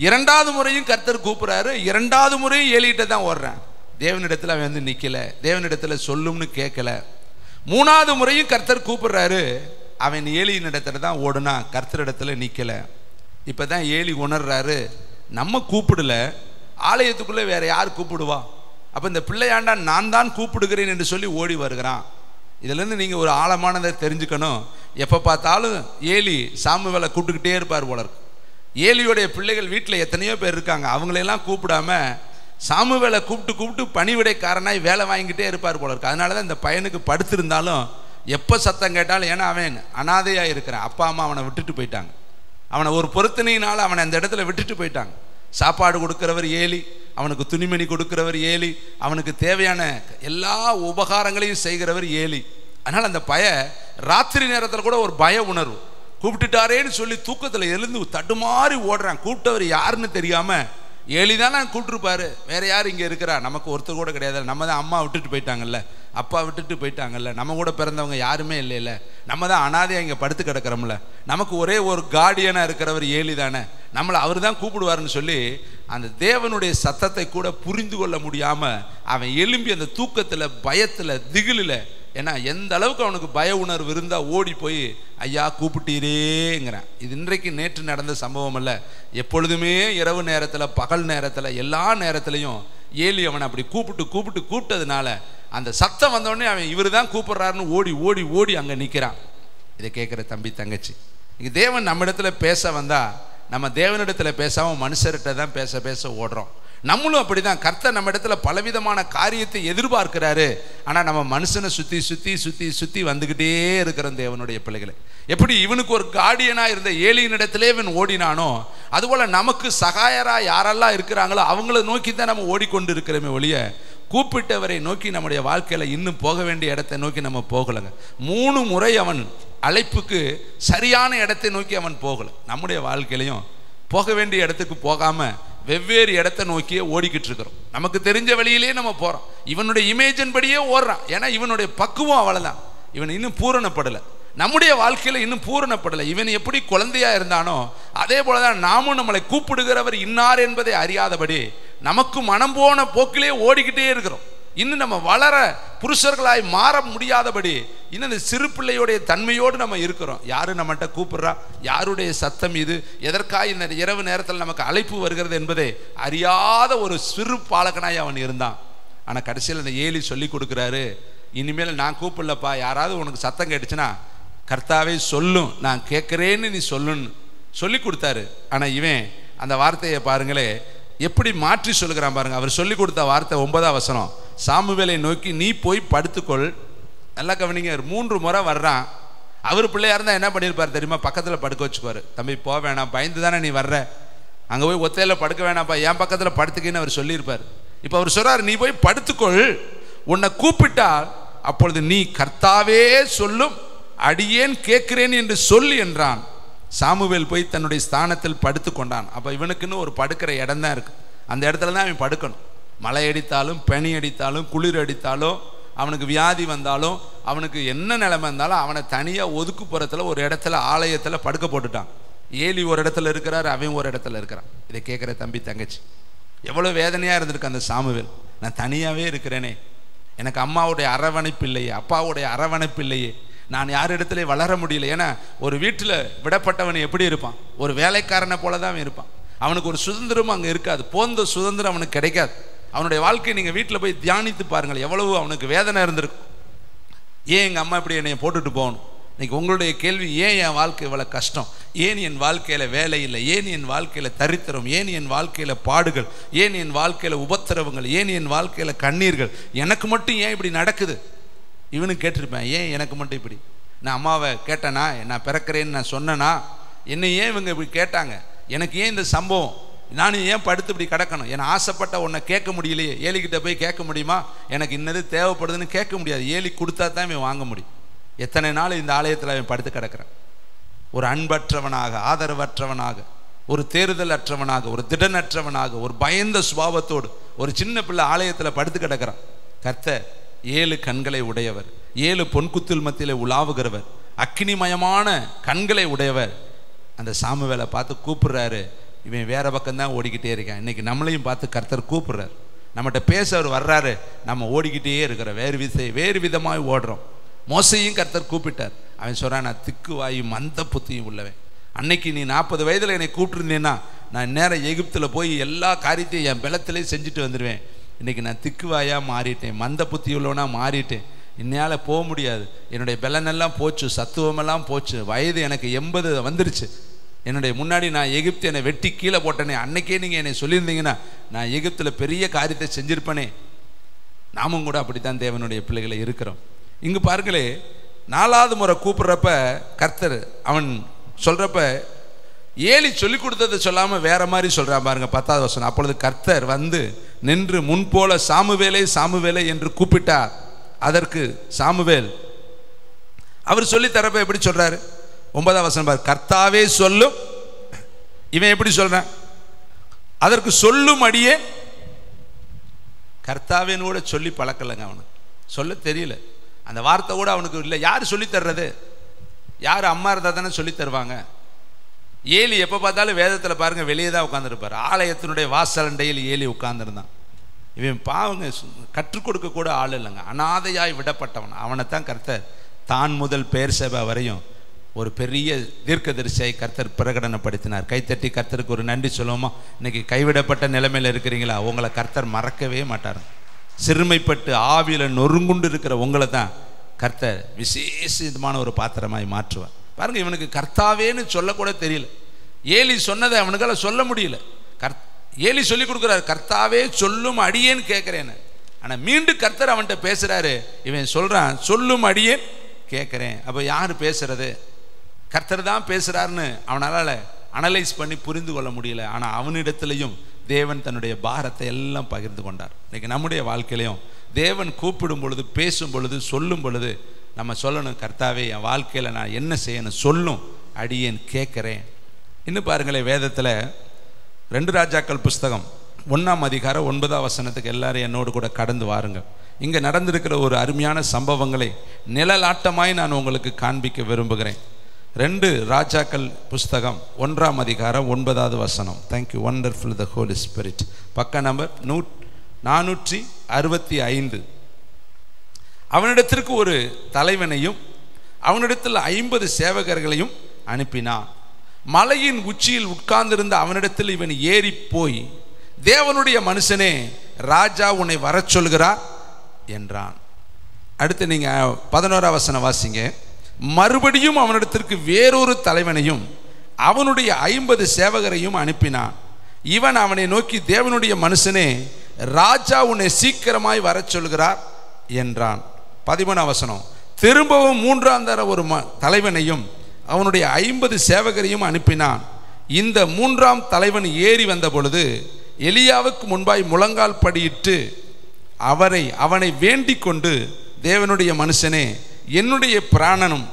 2வது முறையும் கர்த்தர் கூப்பிடுறாரு, 2வது முறையும் ஏலிகிட்ட தான் ஓடுறான். தேவனிடத்துல அவன் நிற்கல, தேவனிடத்துல சொல்லும்னு கேட்கல. 3வது முறையும் கர்த்தர் கூப்பிடுறாரு, அவன் ஏலியின் இடத்துல தான் ஓடுனா, கர்த்தரிடத்துல நிற்கல. இப்பதான் ஏலி உணர்றாரு, நம்ம கூப்பிடல, ஆலயத்துக்குள்ள வேற யார் கூப்பிடுவா? அப்ப இந்த பிள்ளையாண்டா நான் தான் கூப்பிடுகிறேன் என்று சொல்லி ஓடி வருகிறான். இதுலேருந்து நீங்கள் ஒரு ஆழமானதை தெரிஞ்சுக்கணும். எப்போ பார்த்தாலும் ஏலி சாமுவேலை கூப்பிட்டுக்கிட்டே இருப்பார் போல இருக்கு. ஏலியோடைய பிள்ளைகள் வீட்டில் எத்தனையோ பேர் இருக்காங்க, அவங்களெல்லாம் கூப்பிடாம சாமுவேலை கூப்பிட்டு பணிவிடைக்காரனாய் வேலை வாங்கிக்கிட்டே இருப்பார் போல இருக்கு. அதனால தான் இந்த பையனுக்கு படுத்திருந்தாலும் எப்போ சத்தம் கேட்டாலும், ஏன்னா அவன் அனாதையாக இருக்கிறான். அப்பா அம்மா அவனை விட்டுட்டு போயிட்டாங்க. அவனை ஒரு பொருத்தனையினால் அவனை அந்த இடத்துல விட்டுட்டு போயிட்டாங்க. சாப்பாடு கொடுக்கிறவர் ஏலி, அவனுக்கு துணிமணி கொடுக்கிறவர் ஏலி, அவனுக்கு தேவையான எல்லா உபகாரங்களையும் செய்கிறவர் ஏலி. அதனால் அந்த ராத்திரி நேரத்தில் கூட ஒரு பய உணர்வு. கூப்பிட்டுட்டாரேன்னு சொல்லி தூக்கத்தில் எழுந்து தடுமாறி ஓடுறான். கூப்பிட்டவர் யாருன்னு தெரியாமல். ஏலி தான் நான் கூப்பிட்டுருப்பாரு, வேற யார் இங்கே இருக்கிறா? நமக்கு ஒருத்தர் கூட கிடையாது. நம்ம தான் அம்மா விட்டுட்டு போயிட்டாங்கல்ல, அப்பா விட்டுட்டு போயிட்டாங்கல்ல, நம்ம கூட பிறந்தவங்க யாருமே இல்லைல்ல, நம்ம தான் அனாதையாக இங்கே படுத்து கிடக்கிறோம்ல, நமக்கு ஒரே ஒரு கார்டியனாக இருக்கிறவர் ஏலி தானே, நம்மளை அவர் தான் கூப்பிடுவாருன்னு சொல்லி அந்த தேவனுடைய சத்தத்தை கூட புரிந்து கொள்ள முடியாமல் அவன் எழும்பி அந்த தூக்கத்தில், பயத்தில், திகிலில், ஏன்னா எந்த அளவுக்கு அவனுக்கு பய உணர்வு இருந்தால் ஓடி போய் ஐயா கூப்பிட்டீரேங்கிறான். இது இன்றைக்கு நேற்று நடந்த சம்பவம் அல்ல. எப்பொழுதுமே இரவு நேரத்தில், பகல் நேரத்தில், எல்லா நேரத்துலையும் ஏலி அவனை அப்படி கூப்பிட்டதுனால அந்த சத்தம் வந்தோடனே அவன் இவர் தான் கூப்பிட்றாருன்னு ஓடி ஓடி ஓடி அங்கே நிற்கிறான். இதை கேட்குற தம்பி தங்கச்சி, இங்கே தேவன் நம்ம இடத்துல பேச வந்தால் நம்ம தேவனிடத்தில் பேசாமல் மனுஷர்கிட்ட தான் பேச ஓடுறோம். நம்மளும் அப்படி தான். கர்த்தர் நம்ம இடத்துல பலவிதமான காரியத்தை எதிர்பார்க்கிறாரு. ஆனால் நம்ம மனுஷனை சுற்றி வந்துக்கிட்டே இருக்கிறோம் தேவனுடைய பிள்ளைகளை. எப்படி இவனுக்கு ஒரு கார்டியனாக இருந்த ஏலியின் இடத்துல இவன் ஓடினானோ, அதுபோல் நமக்கு சகாயராக யாரெல்லாம் இருக்கிறாங்களோ அவங்கள நோக்கி தான் நம்ம ஓடிக்கொண்டு இருக்கிறோமே ஒழிய கூப்பிட்டவரை நோக்கி நம்முடைய வாழ்க்கையில் இன்னும் போக வேண்டிய இடத்தை நோக்கி நம்ம போகலைங்க. 3 முறை அவன் அழைப்புக்கு சரியான இடத்தை நோக்கி அவன் போகலை. நம்முடைய வாழ்க்கையிலையும் போக வேண்டிய இடத்துக்கு போகாமல் வெவ்வேறு இடத்தை நோக்கியே ஓடிக்கிட்டு இருக்கிறோம். நமக்கு தெரிஞ்ச வழியிலேயே நம்ம போகிறோம். இவனுடைய இமேஜின் படியே ஓடுறான். ஏன்னா இவனுடைய பக்குவம் அவ்வளோதான். இவன் இன்னும் பூரணப்படலை. நம்முடைய வாழ்க்கையில் இன்னும் பூரணப்படலை. இவன் எப்படி குழந்தையாக இருந்தானோ அதே போல தான் நாமும் நம்மளை கூப்பிடுகிறவர் இன்னார் என்பதை அறியாதபடி நமக்கு மனம் போன போக்கிலே ஓடிக்கிட்டே இருக்கிறோம். இன்னும் நம்ம வளர புருஷர்களாய் மாற முடியாதபடி இன்னும் இந்த சிறு பிள்ளையோடைய தன்மையோடு நம்ம இருக்கிறோம். யாரு நம்மகிட்ட கூப்பிடுறா, யாருடைய சத்தம் இது, எதற்காக இந்த இரவு நேரத்தில் நமக்கு அழைப்பு வருகிறது என்பதை அறியாத ஒரு சிறு பாலகனாய் அவன் இருந்தான். ஆனால் கடைசியில் அந்த ஏலி சொல்லி கொடுக்குறாரு, இனிமேல் நான் கூப்பிடலப்பா, யாராவது உனக்கு சத்தம் கேட்டுச்சுன்னா கர்த்தாவே சொல்லும், நான் கேட்குறேன்னு நீ சொல்லுன்னு சொல்லி கொடுத்தாரு. ஆனால் இவன் அந்த வார்த்தையை பாருங்களே எப்படி மாற்றி சொல்லுகிறான் பாருங்க. அவர் சொல்லி கொடுத்த வார்த்தை 9ஆம் வசனம், சாமுவேலை நோக்கி நீ போய் படுத்துக்கொள். நல்லா கவனிங்க. 3 முறை வர்றான். அவர் பிள்ளையா இருந்தால் என்ன பண்ணியிருப்பார் தெரியுமா? பக்கத்தில் படுக்க வச்சுக்குவார். தம்பி போக வேணாம், பயந்து தானே நீ வர்ற, அங்கே போய் ஒத்தையில் படுக்க வேணாம்ப்பா, என் பக்கத்தில் படுத்துக்கின்னு அவர் சொல்லியிருப்பார். இப்போ அவர் சொல்றார், நீ போய் படுத்துக்கொள், உன்னை கூப்பிட்டால் அப்பொழுது நீ கர்த்தாவே சொல்லும், அடியேன் கேட்கிறேன் என்று சொல் என்றான். சாமுவேல் போய் தன்னுடைய ஸ்தானத்தில் படுத்து கொண்டான். அப்போ இவனுக்குன்னு ஒரு படுக்கிற இடம் தான் இருக்கு. அந்த இடத்துல தான் அவன் படுக்கணும். மழை அடித்தாலும், பனி அடித்தாலும், குளிர் அடித்தாலும், அவனுக்கு வியாதி வந்தாலும், அவனுக்கு என்ன நிலைமை இருந்தாலும் அவனை தனியாக ஒதுக்குப்புறத்தில் ஒரு இடத்துல ஆலயத்தில் படுக்க போட்டுட்டான். ஏலி ஒரு இடத்துல இருக்கிறார், அவன் ஒரு இடத்துல இருக்கிறான். இதை கேட்குற தம்பி தங்கச்சி, எவ்வளோ வேதனையாக இருந்திருக்கு அந்த சாமுவேல். நான் தனியாகவே இருக்கிறேனே, எனக்கு அம்மாவுடைய அரவணைப்பு இல்லையே, அப்பாவுடைய அரவணைப்பு இல்லையே, நான் யார் இடத்துல வளர முடியல. ஏன்னா ஒரு வீட்டில் விடப்பட்டவன் எப்படி இருப்பான்? ஒரு வேலைக்காரனை போல தான் அவன் இருப்பான். அவனுக்கு ஒரு சுதந்திரமும் அங்கே இருக்காது. போந்த சுதந்திரம் அவனுக்கு கிடைக்காது. அவனுடைய வாழ்க்கையை நீங்கள் வீட்டில் போய் தியானித்து பாருங்கள், எவ்வளவு அவனுக்கு வேதனை இருந்திருக்கும். ஏன் எங்கள் அம்மா இப்படி என்னை போட்டுட்டு போகணும்? இன்னைக்கு உங்களுடைய கேள்வி, ஏன் என் வாழ்க்கை இவ்வளோ கஷ்டம்? ஏன் என் வாழ்க்கையில் வேலை இல்லை? ஏன் என் வாழ்க்கையில் தரித்திரம்? ஏன் என் வாழ்க்கையில் பாடுகள்? ஏன் என் வாழ்க்கையில் உபத்திரவங்கள்? ஏன் என் வாழ்க்கையில் கண்ணீர்கள்? எனக்கு மட்டும் ஏன் இப்படி நடக்குது? இவனுக்கு கேட்டிருப்பேன், ஏன் எனக்கு மட்டும் இப்படி? நான் அம்மாவை கேட்டேனா? நான் பிறக்கிறேன்னு நான் சொன்னேனா? என்னை ஏன் இவங்க இப்படி கேட்டாங்க? எனக்கு ஏன் இந்த சம்பவம்? நான் ஏன் படுத்து இப்படி கிடக்கணும்? என்னை ஆசைப்பட்ட உன்னை கேட்க முடியலையே. ஏலிக்கிட்ட போய் கேட்க முடியுமா? எனக்கு இன்னது தேவைப்படுதுன்னு கேட்க முடியாது. ஏலி கொடுத்தா தான் இவன் வாங்க முடியும். எத்தனை நாள் இந்த ஆலயத்தில் அவன் படுத்து கிடக்கிறான். ஒரு அன்பற்றவனாக, ஆதரவற்றவனாக, ஒரு தேறுதல் அற்றவனாக, ஒரு திடனற்றவனாக, ஒரு பயந்த சுபாவத்தோடு ஒரு சின்ன பிள்ளை ஆலயத்தில் படுத்து கிடக்கிறான். கர்த்தர் 7 கண்களை உடையவர், 7 பொன்குத்தில் மத்தியிலே உலாவுகிறவர், அக்கினிமயமான கண்களை உடையவர். அந்த சாமுவேலை பார்த்து கூப்பிடுறாரு. இவன் வேற பக்கம்தான் ஓடிக்கிட்டே இருக்கான். இன்னைக்கு நம்மளையும் பார்த்து கர்த்தர் கூப்பிடுறாரு. நம்மகிட்ட பேச அவர் வர்றாரு, நம்ம ஓடிக்கிட்டே இருக்கிறோம், வேறு விதமாக ஓடுறோம். மோசையும் கர்த்தர் கூப்பிட்டார். அவன் சொல்கிறான், நான் திக்குவாயும் மந்த புத்தியும் உள்ளவன். அன்னைக்கு நீ 40 வயதில் என்னை கூப்பிட்டுருந்தேன்னா நான் நேரம் எகிப்தில் போய் எல்லா காரியத்தையும் என் பலத்திலே செஞ்சுட்டு வந்துடுவேன். இன்றைக்கி நான் திக்குவாயாக மாறிட்டேன், மந்த புத்தி உள்ளவனா மாறிட்டேன். என்னால் போக முடியாது, என்னுடைய பலனெல்லாம் போச்சு, சத்துவமெல்லாம் போச்சு, வயது எனக்கு 80 வந்துருச்சு. என்னுடைய முன்னாடி நான் எகிப்து என்னை வெட்டி கீழே போட்டேனே, அன்னைக்கே நீங்கள் என்னை சொல்லியிருந்தீங்கன்னா நான் எகிப்தில் பெரிய காரியத்தை செஞ்சிருப்பேனே. நாமும் கூட அப்படித்தான் தேவனுடைய பிள்ளைகளை இருக்கிறோம். இங்கு பாருங்களே, 4வது முறை கூப்பிட்றப்ப கர்த்தர் அவன் சொல்கிறப்ப ஏலி சொல்லி கொடுத்ததை சொல்லாமல் வேற மாதிரி சொல்கிறான் பாருங்க. 10வது வசனம். அப்பொழுது கர்த்தர் வந்து நின்று முன்போல சாமுவேலே சாமுவேலே என்று கூப்பிட்டார். அதற்கு சாமுவேல் அவர் சொல்லி தரப்ப எப்படி சொல்றாரு? 9வது வசனம் பாரு. கர்த்தாவே சொல்லும். இவன் எப்படி சொல்றான்? அதற்கு சொல்லும் அடியே. கர்த்தாவேன்னு கூட சொல்லி பழக்கலைங்க, அவனுக்கு சொல்ல தெரியல. அந்த வார்த்தை கூட அவனுக்கு இல்லை. யார் சொல்லி தர்றது? யார் அம்மா இருந்தால் தானே சொல்லி தருவாங்க. ஏலி எப்போ பார்த்தாலும் வேதத்தில் பாருங்க வெளியே தான் உட்காந்துருப்பார். ஆலயத்தினுடைய வாசலண்டையில் ஏலி உட்கார்ந்துருந்தான். இவன் பாவங்க கற்றுக் கொடுக்க கூட ஆள் இல்லைங்க, அனாதையாய் விடப்பட்டவன். அவனைத்தான் கர்த்தர் தான் முதல் பெயர்சபை வரையும் ஒரு பெரிய தீர்க்கதரிசியை கர்த்தர் பிரகடனப்படுத்தினார். கைத்தட்டி கர்த்தருக்கு ஒரு நன்றி சொல்லுவோமா? இன்னைக்கு கைவிடப்பட்ட நிலைமையில் இருக்கிறீங்களா? உங்களை கர்த்தர் மறக்கவே மாட்டார். சிறுமைப்பட்டு ஆவியில் நொறுங்குண்டு இருக்கிற உங்களை தான் கர்த்தர் விசேஷமான ஒரு பாத்திரமாய் மாற்றுவார். பாருங்க, இவனுக்கு கர்த்தாவேன்னு சொல்லக்கூட தெரியல. ஏலி சொன்னதை அவனுக்கால சொல்ல முடியல. ஏலி சொல்லி கொடுக்குறாரு, கர்த்தாவே சொல்லும் அடியேன்னு கேட்குறேன்னு. ஆனால் மீண்டும் கர்த்தர் அவன்கிட்ட பேசுகிறாரு. இவன் சொல்கிறான், சொல்லும் அடியேன் கேட்குறேன். அப்போ யார் பேசுறது? கர்த்தர் தான் பேசுகிறாருன்னு அவனால் அனலைஸ் பண்ணி புரிந்து கொள்ள முடியல. ஆனால் அவனிடத்துலையும் தேவன் தன்னுடைய பாரத்தை எல்லாம் பகிர்ந்து கொண்டார். இன்றைக்கி நம்முடைய வாழ்க்கையிலையும் தேவன் கூப்பிடும் பொழுது, பேசும் பொழுது, சொல்லும் பொழுது நம்ம சொல்லணும், கர்த்தாவே என் வாழ்க்கையில் நான் என்ன செய்யணும் சொல்லும் அடியேன் கேட்குறேன். இன்னும் பாருங்களேன், வேதத்தில் 2 ராஜாக்கள் புஸ்தகம் 1ஆம் அதிகாரம் 9ஆம் வசனத்துக்கு எல்லாரும் என்னோடு கூட கடந்து வாருங்கள். இங்கே நடந்திருக்கிற ஒரு அருமையான சம்பவங்களை நிழலாட்டமாய் நான் உங்களுக்கு காண்பிக்க விரும்புகிறேன். 2 ராஜாக்கள் புஸ்தகம் 1ஆம் அதிகாரம் 9வது வசனம். தேங்க்யூ, வண்டர்ஃபுல் த ஹோலி ஸ்பிரிட். பக்க நம்பர் 465. அவனிடத்திற்கு ஒரு தலைவனையும் அவனிடத்தில் 50 சேவகர்களையும் அனுப்பினான். மலையின் உச்சியில் உட்கார்ந்திருந்த அவனிடத்தில் இவன் ஏறி போய், தேவனுடைய மனுஷனே, ராஜா உன்னை வர சொல்கிறார் என்றான். அடுத்து நீங்க 11ஆம் வசனம் வாசிங்க. மறுபடியும் அவனிடத்திற்கு வேறொரு தலைவனையும் அவனுடைய 50 சேவகரையும் அனுப்பினான். இவன் அவனை நோக்கி, தேவனுடைய மனுஷனே, ராஜா உன்னை சீக்கிரமாய் வர சொல்கிறார் என்றான். 13ஆம் வசனம். திரும்பவும் 3ஆம் தர ஒரு தலைவனையும் அவனுடைய 50 சேவகரையும் அனுப்பினான். இந்த 3ஆம் தலைவன் ஏறி வந்த பொழுது எலியாவுக்கு முன்பாய் முழங்கால் படியிட்டு அவனை வேண்டிக் கொண்டு, தேவனுடைய மனுஷனே, என்னுடைய பிராணனும்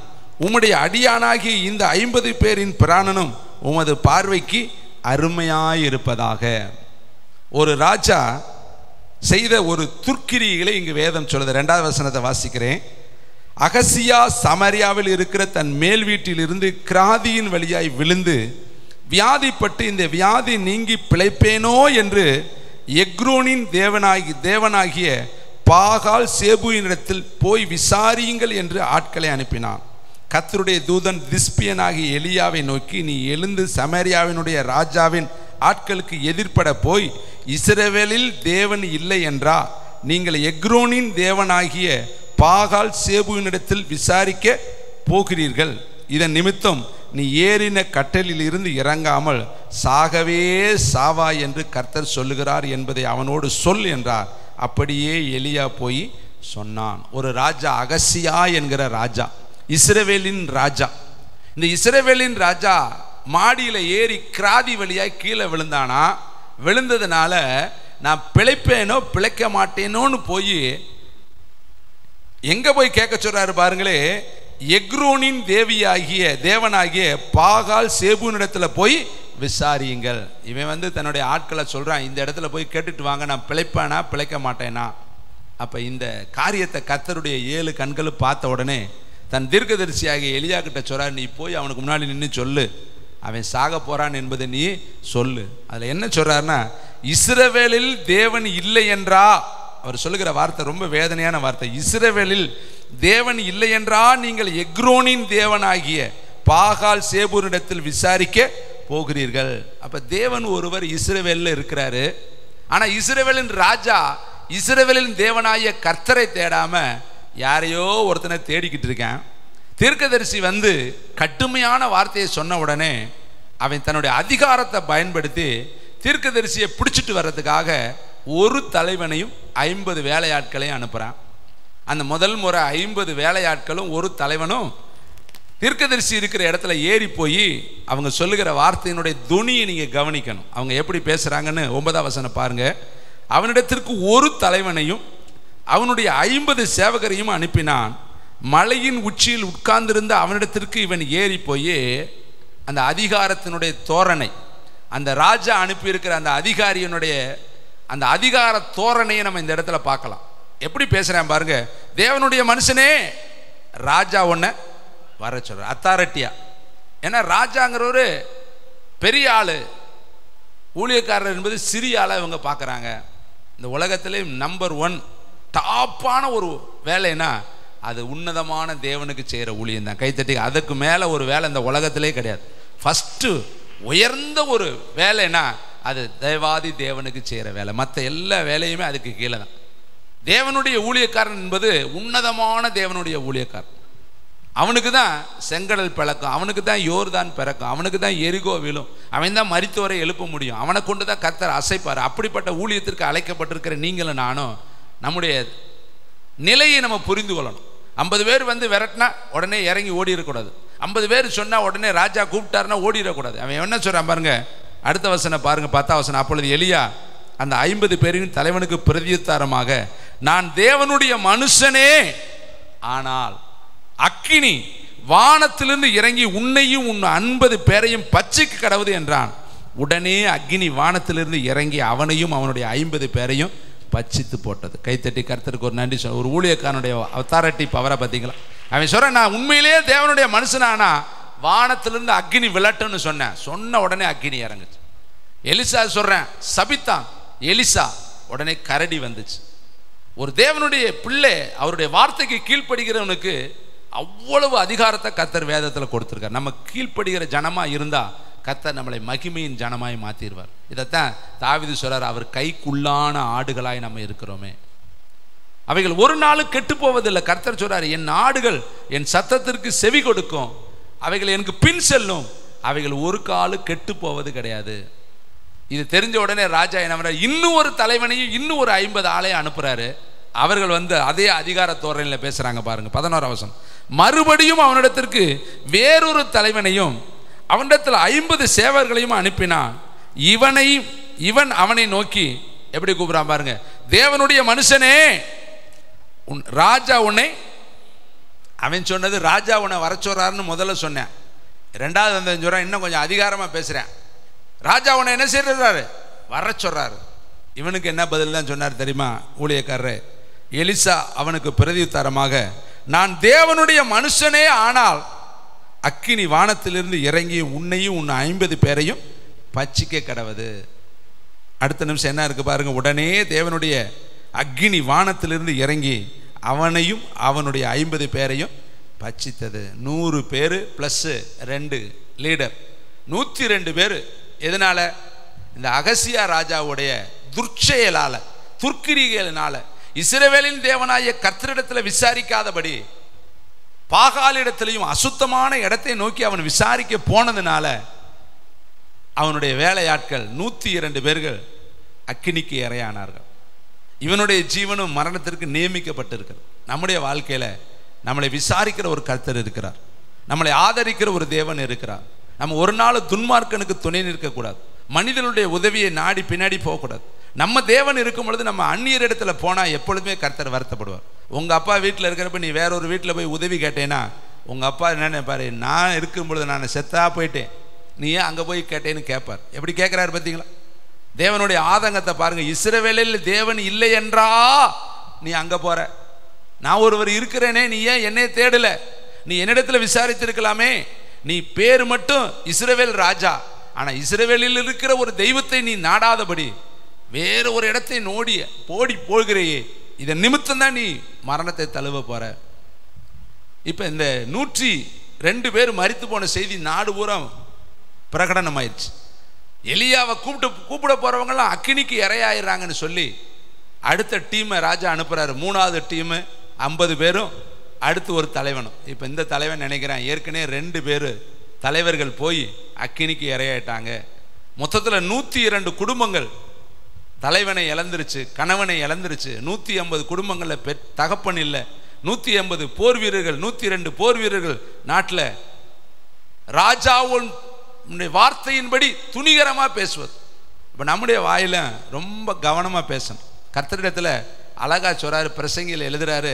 உம்முடைய அடியானாகிய இந்த 50 பேரின் பிராணனும் உமது பார்வைக்கு அருமையாயிருப்பதாக. ஒரு ராஜா செய்த ஒரு துர்க்கிரிகளை இங்கு வேதம் சொல்லுது. 2வது வசனத்தை வாசிக்கிறேன். அகசியா சமரியாவில் இருக்கிற தன் மேல் வீட்டிலிருந்து கிராதியின் வழியாய் விழுந்து வியாதிப்பட்டு இந்த வியாதி நீங்கி பிழைப்பேனோ என்று எக்ரோனின் தேவனாகிய பாகால் சேபுவினிடத்தில் போய் விசாரியுங்கள் என்று ஆட்களை அனுப்பினான். கர்த்தருடைய தூதன் திஸ்பியனாகிய எலியாவை நோக்கி, நீ எழுந்து சமரியாவினுடைய ராஜாவின் ஆட்களுக்கு எதிர்ப்பட போய் இஸ்ரவேலில் தேவன் இல்லை என்றா நீங்கள் எக்ரோனின் தேவனாகிய பாகால் சேபுவினிடத்தில் விசாரிக்க போகிறீர்கள். இதன் நிமித்தம் நீ ஏறின கட்டலில் இருந்து இறங்காமல் சாகவே சாவாய் என்று கர்த்தர் சொல்லுகிறார் என்பதை அவனோடு சொல் என்றார். அப்படியே எலியா போய் சொன்னான். ஒரு ராஜா, அகசியா என்கிற ராஜா, இஸ்ரவேலின் ராஜா. இந்த இஸ்ரவேலின் ராஜா மாடியில் ஏறி கிராதி வழியாய் கீழே விழுந்தானா. விழுந்ததுனால நான் பிழைப்பேனோ பிழைக்க மாட்டேனோன்னு போய் எங்க போய் கேட்க சொல்றாரு பாருங்களே. எக்ரோனின் தேவனாகிய பாகால் சேபுனிடத்தில் போய் விசாரியுங்கள். இவன் தன்னுடைய ஆட்களை சொல்றான், இந்த இடத்துல போய் கேட்டுட்டு வாங்க, நான் பிழைப்பானா பிழைக்க மாட்டேனா. அப்ப இந்த காரியத்தை கர்த்தருடைய 7 கண்களும் பார்த்த உடனே தன் தீர்க்கதரிசியாகிய எலியா கிட்ட சொல்றாரு, நீ போய் அவனுக்கு முன்னாடி நின்று சொல்லு, அவன் சாக போறான் என்பதை நீ சொல்லு. அதுல என்ன சொல்றாருன்னா, இஸ்ரவேலில் தேவன் இல்லை என்றா, அவர் சொல்லுகிற வார்த்தை ரொம்ப வேதனையான வார்த்தை. இஸ்ரவேலில் தேவன் இல்லை என்றா நீங்கள் எக்ரோனின் தேவனாகிய பாகால் சேபூரிடத்தில் விசாரிக்க போகிறீர்கள். அப்ப தேவன் ஒருவர் இஸ்ரவேலில் இருக்கிறாரு. ஆனா இஸ்ரவேலின் ராஜா இஸ்ரவேலின் தேவனாகிய கர்த்தரை தேடாம யாரையோ ஒருத்தனை தேடிக்கிட்டு இருக்கான். தீர்க்கதரிசி கடுமையான வார்த்தையை சொன்ன உடனே அவன் தன்னுடைய அதிகாரத்தை பயன்படுத்தி தீர்க்கதரிசியை பிடிச்சிட்டு வர்றதுக்காக ஒரு தலைவனையும் 50 வேலையாட்களையும் அனுப்புறான். அந்த முதல் முறை 50 வேலையாட்களும் ஒரு தலைவனும் தீர்க்கதரிசி இருக்கிற இடத்துல ஏறி போய் அவங்க சொல்லுகிற வார்த்தையினுடைய துணியை நீங்க கவனிக்கணும். அவங்க எப்படி பேசுறாங்கன்னு 9ஆம் வசனம் பாருங்க. அவனிடத்திற்கு ஒரு தலைவனையும் அவனுடைய 50 சேவகரையும் அனுப்பினான். மலையின் உச்சியில் உட்கார்ந்திருந்த அவனிடத்திற்கு இவன் ஏறி போய் அந்த அதிகாரத்தினுடைய தோரணை, அந்த ராஜா அனுப்பியிருக்கிற அந்த அதிகாரியினுடைய அந்த அதிகார தோரணையை நம்ம இந்த இடத்துல பார்க்கலாம். எப்படி பேசுறேன் பாருங்க. தேவனுடைய மனுஷனே, ராஜா ஒன்ன வர சொல்ற அத்தாரிட்டியா. ஏன்னா ராஜாங்கிறவரு பெரிய ஆளு, ஊழியக்காரர் என்பது சிறிய ஆளா இவங்க பார்க்குறாங்க. இந்த உலகத்திலே நம்பர் 1 டாப்பான ஒரு வேலைன்னா அது உன்னதமான தேவனுக்கு செய்கிற ஊழியம் தான். கைத்தட்டி. அதுக்கு மேலே ஒரு வேலை இந்த உலகத்திலே கிடையாது. ஃபஸ்ட்டு உயர்ந்த ஒரு வேலைன்னா அது தேவாதி தேவனுக்கு செய்கிற வேலை. மற்ற எல்லா வேலையுமே அதுக்கு கீழே தான். தேவனுடைய ஊழியக்காரன் என்பது உன்னதமான தேவனுடைய ஊழியக்காரன். அவனுக்கு தான் செங்கடல் பிளக்கும், அவனுக்கு தான் யோர்தான் பிறக்கும், அவனுக்கு தான் எரிகோ விழும், அவன் தான் மரித்தோரை எழுப்ப முடியும், அவனை கொண்டு தான் கர்த்தர் அசைப்பார். அப்படிப்பட்ட ஊழியத்திற்கு அழைக்கப்பட்டிருக்கிற நீங்களும் நானும் நம்முடைய நிலையை நம்ம புரிந்து கொள்ளணும். 50 பேர் விரட்டினா உடனே இறங்கி ஓடிடக்கூடாது. 50 பேர் சொன்னால் உடனே ராஜா கூப்பிட்டாருன்னா ஓடிடக்கூடாது. அவன் என்ன சொல்கிறான் பாருங்க, அடுத்த வசனம் பாருங்க, 10ஆம் வசனம். அப்பொழுது எலியா அந்த 50 பேரின் தலைவனுக்கு பிரதியுத்தரமாக, நான் தேவனுடைய மனுஷனே, ஆனால் அக்கினி வானத்திலிருந்து இறங்கி உன்னையும் உன் 50 பேரையும் பச்சைக்கு கடவுது என்றான். உடனே அக்கினி வானத்திலிருந்து இறங்கி அவனையும் அவனுடைய 50 பேரையும் பச்சித்து போட்டது. கைத்தட்டி கர்த்தருக்கு ஒரு நன்றி சொல்ல. ஒரு ஊழியக்காரனுடைய அத்தாரிட்டி பவரை பார்த்தீங்களா? அவன் சொல்றான், நான் உண்மையிலேயே தேவனுடைய மனுஷனானா வானத்திலிருந்து அக்கினி விளட்டுன்னு சொன்ன உடனே அக்கினி இறங்குச்சு. எலிசா சொல்றேன், சபித்தான் எலிசா, உடனே கரடி வந்துச்சு. ஒரு தேவனுடைய பிள்ளை அவருடைய வார்த்தைக்கு கீழ்ப்படுகிறவனுக்கு அவ்வளவு அதிகாரத்தை கர்த்தர் வேதத்தில் கொடுத்துருக்கார். நம்ம கீழ்ப்படுகிற ஜனமா இருந்தா கர்த்தர் நம்மளை மகிமையின் ஜனமாய் மாத்திடுவார். இதைத்தான் தாவீது சொல்றார், அவர் கைக்குள்ளான ஆடுகளாய் நம்ம இருக்கிறோமே, அவைகள் ஒரு நாளும் கெட்டு போவதில்லை. கர்த்தர் சொல்றாரு, என் ஆடுகள் என் சத்தத்திற்கு செவி கொடுக்கும், அவைகள் எனக்கு பின் செல்லும், அவைகள் ஒரு காலம் கெட்டு போவது கிடையாது. இது தெரிஞ்ச உடனே ராஜா என்ன, இன்னும் ஒரு தலைவனையும் இன்னும் ஒரு 50 ஆளையும் அனுப்புறாரு. அவர்கள் அதே அதிகார தோரணையில் பேசுறாங்க பாருங்க. 11ஆம் வசனம். மறுபடியும் அவனிடத்திற்கு வேறொரு தலைவனையும் அவனிடத்தில் 50 சேவர்களையும் அனுப்பினான். இவன் அவனை நோக்கி எப்படி கூப்பிடுறான் பாருங்க, தேவனுடைய மனுஷனே, ராஜா உன்னை அவன் சொன்னது ராஜா உன்னை வர சொல்றாருன்னு முதல்ல சொன்னேன். ரெண்டாவது வந்தவன் சொல்றான், இன்னும் கொஞ்சம் அதிகாரமாக பேசுகிறேன், ராஜா உன்னை என்ன செய்யறாரு, வர சொல்றாரு. இவனுக்கு என்ன பதில் தான் சொன்னார் தெரியுமா ஊழியக்காரரே? எலிசா அவனுக்கு பிரதியுத்தரமாக, நான் தேவனுடைய மனுஷனே ஆனால் அக்கினி வானத்திலிருந்து இறங்கி உன்னையும் உன் 50 பேரையும் பச்சிக்க கடவது. அடுத்த நிமிஷம் என்ன இருக்கு பாருங்க, உடனே தேவனுடைய அக்கினி வானத்திலிருந்து இறங்கி அவனையும் அவனுடைய 50 பேரையும் பச்சித்தது. 100 பேர் ப்ளஸ் 2 லீடர், 102 பேர். எதனால? இந்த அகசியா ராஜாவுடைய துர்ச்செயலால, துர்க்கிரிகளினால, இஸ்ரவேலின் தேவனாய கர்த்தரிடத்தில் விசாரிக்காதபடி பாகாலிடத்திலையும் அசுத்தமான இடத்தை நோக்கி அவன் விசாரிக்க போனதுனால அவனுடைய வேலையாட்கள் 102 பேர்கள் அக்கினிக்கு இரையானார்கள். இவனுடைய ஜீவனும் மரணத்திற்கு நியமிக்கப்பட்டிருக்கிறது. நம்முடைய வாழ்க்கையில் நம்மளை விசாரிக்கிற ஒரு கர்த்தர் இருக்கிறார், நம்மளை ஆதரிக்கிற ஒரு தேவன் இருக்கிறார். நம்ம ஒரு நாள் துன்மார்க்கனுக்கு துணை நிற்கக்கூடாது, மனிதனுடைய உதவியை நாடி பின்னாடி போகக்கூடாது. நம்ம தேவன் இருக்கும் பொழுது நம்ம அந்நியர் இடத்துல போனால் எப்பொழுதுமே கர்த்தர் வருத்தப்படுவார். உங்கள் அப்பா வீட்டில் இருக்கிறப்ப நீ வேற ஒரு வீட்டில் போய் உதவி கேட்டேன்னா உங்கள் அப்பா என்ன பாரு, நான் இருக்கும் பொழுது நான் செத்தா போயிட்டேன், நீ ஏன் அங்கே போய் கேட்டேன்னு கேட்பார். எப்படி கேட்குறாரு பார்த்தீங்களா? தேவனுடைய ஆதங்கத்தை பாருங்க. இஸ்ரவேலில் தேவன் இல்லை என்றா நீ அங்கே போற? நான் ஒருவர் இருக்கிறேனே, நீ ஏன் என்னை தேடல? நீ என்னிடத்துல விசாரித்திருக்கலாமே. நீ பேர் மட்டும் இஸ்ரவேல் ராஜா, ஆனா இஸ்ரவேலில் இருக்கிற ஒரு தெய்வத்தை நீ நாடாதபடி வேறு ஒரு இடத்தை நோடி போகிறையே, இதன் நிமித்தம் தான் நீ மரணத்தை தழுவ போற. இப்ப இந்த 102 பேர் மரித்து போன செய்தி நாடு பூரா பிரகடனம் ஆயிடுச்சு. எலியாவை கூப்பிட போறவங்கலாம் அக்கினிக்கு இரையாயிடுறாங்கன்னு சொல்லி அடுத்த டீமை ராஜா அனுப்புறாரு. 3வது டீமு 50 பேரும், அடுத்து ஒரு தலைவனும். இப்போ இந்த தலைவன் நினைக்கிறேன் ஏற்கனவே 2 பேர் தலைவர்கள் போய் அக்கினிக்கு இரையாயிட்டாங்க. மொத்தத்தில் 102 குடும்பங்கள் தலைவனை இழந்துருச்சு, கணவனை இழந்துருச்சு. 150 குடும்பங்களில் தகப்பன் இல்லை. 150 போர் வீரர்கள், 102 போர் வீரர்கள் நாட்டில் ராஜாவின் வார்த்தையின்படி துணிகரமாக பேசுவது. இப்போ நம்முடைய வாயில ரொம்ப கவனமாக பேசணும். கர்த்தரிடத்தில் அழகா சொல்றாரு, பிரசங்கியில் எழுதுறாரு,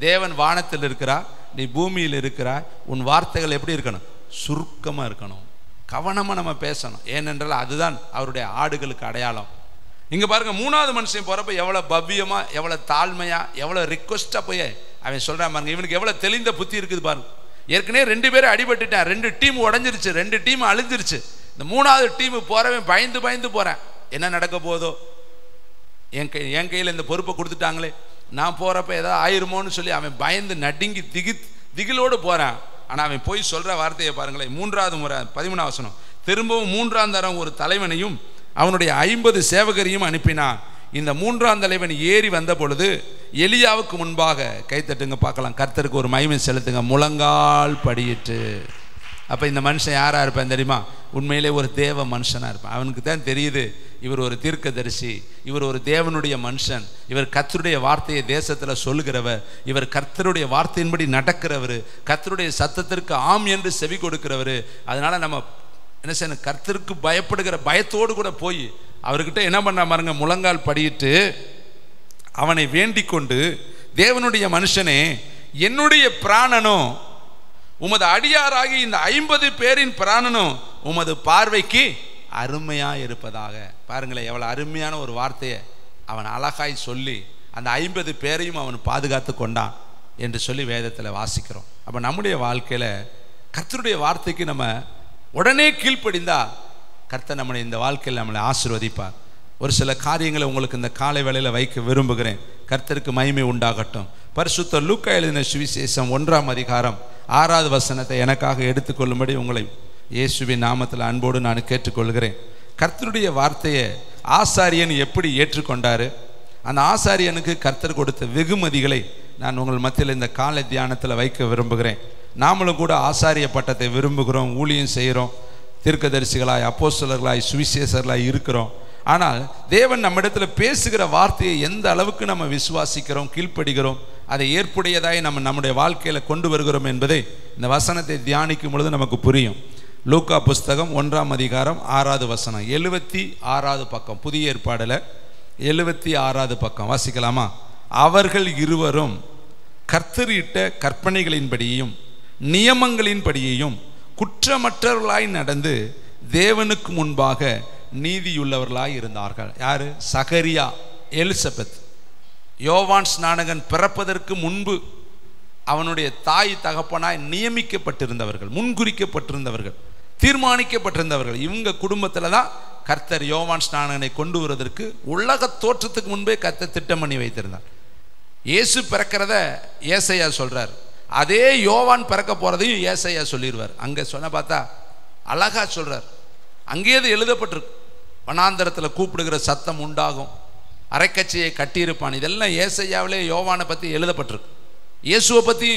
தேவன் வானத்தில் இருக்கிறா, நீ பூமியில் இருக்கிறா, உன் வார்த்தைகள் எப்படி இருக்கணும்? சுருக்கமாக இருக்கணும், கவனமாக நம்ம பேசணும். ஏனென்றால் அதுதான் அவருடைய ஆடுகளுக்கு அடையாளம். இங்கே பாருங்க, 3வது மனுஷன் போகிறப்ப எவ்வளோ பவ்யமா, எவ்வளோ தாழ்மையா, எவ்வளோ ரிக்வஸ்டா போய் அவன் சொல்றான் பாருங்க. இவனுக்கு எவ்வளோ தெளிந்த புத்தி இருக்குது பாருங்க. ஏற்கனவே 2 பேரும் அடிபட்டுட்டான், 2 டீம் உடஞ்சிருச்சு, 2 டீம் அழிஞ்சிருச்சு. இந்த 3வது டீம் போறவன் பயந்து போறேன், என்ன நடக்க போதோ, என் கையில் இந்த பொறுப்பை கொடுத்துட்டாங்களே, நான் போறப்ப ஏதாவது ஆயிருமோன்னு சொல்லி அவன் பயந்து நடுங்கி திகிலோடு போறான். ஆனா அவன் போய் சொல்ற வார்த்தையை பாருங்களேன். 3வது முறை 13வது வசனம், திரும்பவும் 3ஆம் தரம் ஒரு தலைவனையும் அவனுடைய 50 சேவகரையும் அனுப்பினான். இந்த 3ஆம் தலைவன் ஏறி வந்த பொழுது எலியாவுக்கு முன்பாக, கைத்தட்டுங்க பார்க்கலாம், கர்த்தருக்கு ஒரு மகிமை செலுத்துங்க, முழங்கால் படியிட்டு. அப்போ இந்த மனுஷன் யாராக இருப்பான் தெரியுமா? உண்மையிலே ஒரு தேவ மனுஷனாக இருப்பான். அவனுக்கு தான் தெரியுது இவர் ஒரு தீர்க்கதரிசி, இவர் ஒரு தேவனுடைய மனுஷன், இவர் கர்த்தருடைய வார்த்தையை தேசத்தில் சொல்லுகிறவர், இவர் கர்த்தருடைய வார்த்தையின்படி நடக்கிறவர், கர்த்தருடைய சத்தத்திற்கு ஆம் என்று செவி கொடுக்கிறவர். அதனால நம்ம என்ன செய்யணும்? கர்த்தருக்கு பயப்படுகிற பயத்தோடு கூட போய் அவர்கிட்ட என்ன பண்ண பாருங்க, முழங்கால் படியிட்டு அவனை வேண்டிக் கொண்டு, தேவனுடைய மனுஷனே, என்னுடைய பிராணனும் உமது அடியாராகி இந்த 50 பேரின் பிராணனும் உமது பார்வைக்கு அருமையா இருப்பதாக. பாருங்களேன், எவ்வளவு அருமையான ஒரு வார்த்தையை அவன் அழகாய் சொல்லி அந்த 50 பேரையும் அவன் பாதுகாத்து கொண்டான் என்று சொல்லி வேதத்தில் வாசிக்கிறோம். அப்போ நம்முடைய வாழ்க்கையில் கர்த்தருடைய வார்த்தைக்கு நம்ம உடனே கீழ்ப்படிந்தா கர்த்தர் நம்மளை இந்த வாழ்க்கையில் நம்மளை ஆசீர்வதிப்பார். ஒரு சில காரியங்களை உங்களுக்கு இந்த காலை வேளையில் வைக்க விரும்புகிறேன். கர்த்தருக்கு மகிமை உண்டாகட்டும். பரிசுத்த லூக்கா எழுதின சுவிசேஷம் 1ஆம் அதிகாரம் 6வது வசனத்தை எனக்காக எடுத்துக்கொள்ளும்படி உங்களை இயேசுவின் நாமத்தில் அன்போடு நான் கேட்டுக்கொள்கிறேன். கர்த்தருடைய வார்த்தையை ஆசாரியன் எப்படி ஏற்றுக்கொண்டாரு, அந்த ஆசாரியனுக்கு கர்த்தர் கொடுத்த வெகுமதிகளை நான் உங்கள் மத்தியில் இந்த காலை தியானத்தில் வைக்க விரும்புகிறேன். நாமளும் கூட ஆசாரிய பட்டத்தை விரும்புகிறோம், ஊழியம் செய்கிறோம், தீர்க்கதரிசிகளாய், அப்போஸ்தலர்களாய், சுவிசேஷர்களாய் இருக்கிறோம். ஆனால் தேவன் நம்மிடத்தில் பேசுகிற வார்த்தையை எந்த அளவுக்கு நம்ம விசுவாசிக்கிறோம், கீழ்ப்படுகிறோம், அதை ஏற்புடையதாய் நம்முடைய வாழ்க்கையில் கொண்டு வருகிறோம் என்பதை இந்த வசனத்தை தியானிக்கும் பொழுது நமக்கு புரியும். லூக்கா புஸ்தகம் 1ஆம் அதிகாரம் 6வது வசனம், 76வது பக்கம், புதிய ஏற்பாடில் 76வது பக்கம் வாசிக்கலாமா? அவர்கள் இருவரும் கர்த்தரிட்ட கற்பனைகளின்படியும் நியமங்களின்படியையும் குற்றமற்றவர்களாய் நடந்து தேவனுக்கு முன்பாக நீதியுள்ளவர்களாய் இருந்தார்கள். யாரு? சகரியா, எலிசபெத். யோவான் ஸ்நானகன் பிறப்பதற்கு முன்பு அவனுடைய தாய் தகப்பனாய் நியமிக்கப்பட்டிருந்தவர்கள், முன்குறிக்கப்பட்டிருந்தவர்கள், தீர்மானிக்கப்பட்டிருந்தவர்கள். இவங்க குடும்பத்தில் தான் கர்த்தர் யோவான் ஸ்நானகனை கொண்டு வருவதற்கு உலக தோற்றத்துக்கு முன்பே கர்த்தர் திட்டம் பண்ணி வைத்திருந்தார். இயேசு பிறக்கிறத ஏசையா சொல்றார், அதே யோவான் பிறக்க போறதையும் ஏசையா சொல்லிடுவார். அங்கே சொன்ன பார்த்தா அழகா சொல்றார். அங்கேயே அது எழுதப்பட்டிருக்கு. வனாந்தரத்தில் கூப்பிடுகிற சத்தம் உண்டாகும், அரைக்கச்சையை கட்டியிருப்பான். இதெல்லாம் ஏசையாவிலே யோவானை பற்றி எழுதப்பட்டிருக்கு. இயேசுவை பற்றி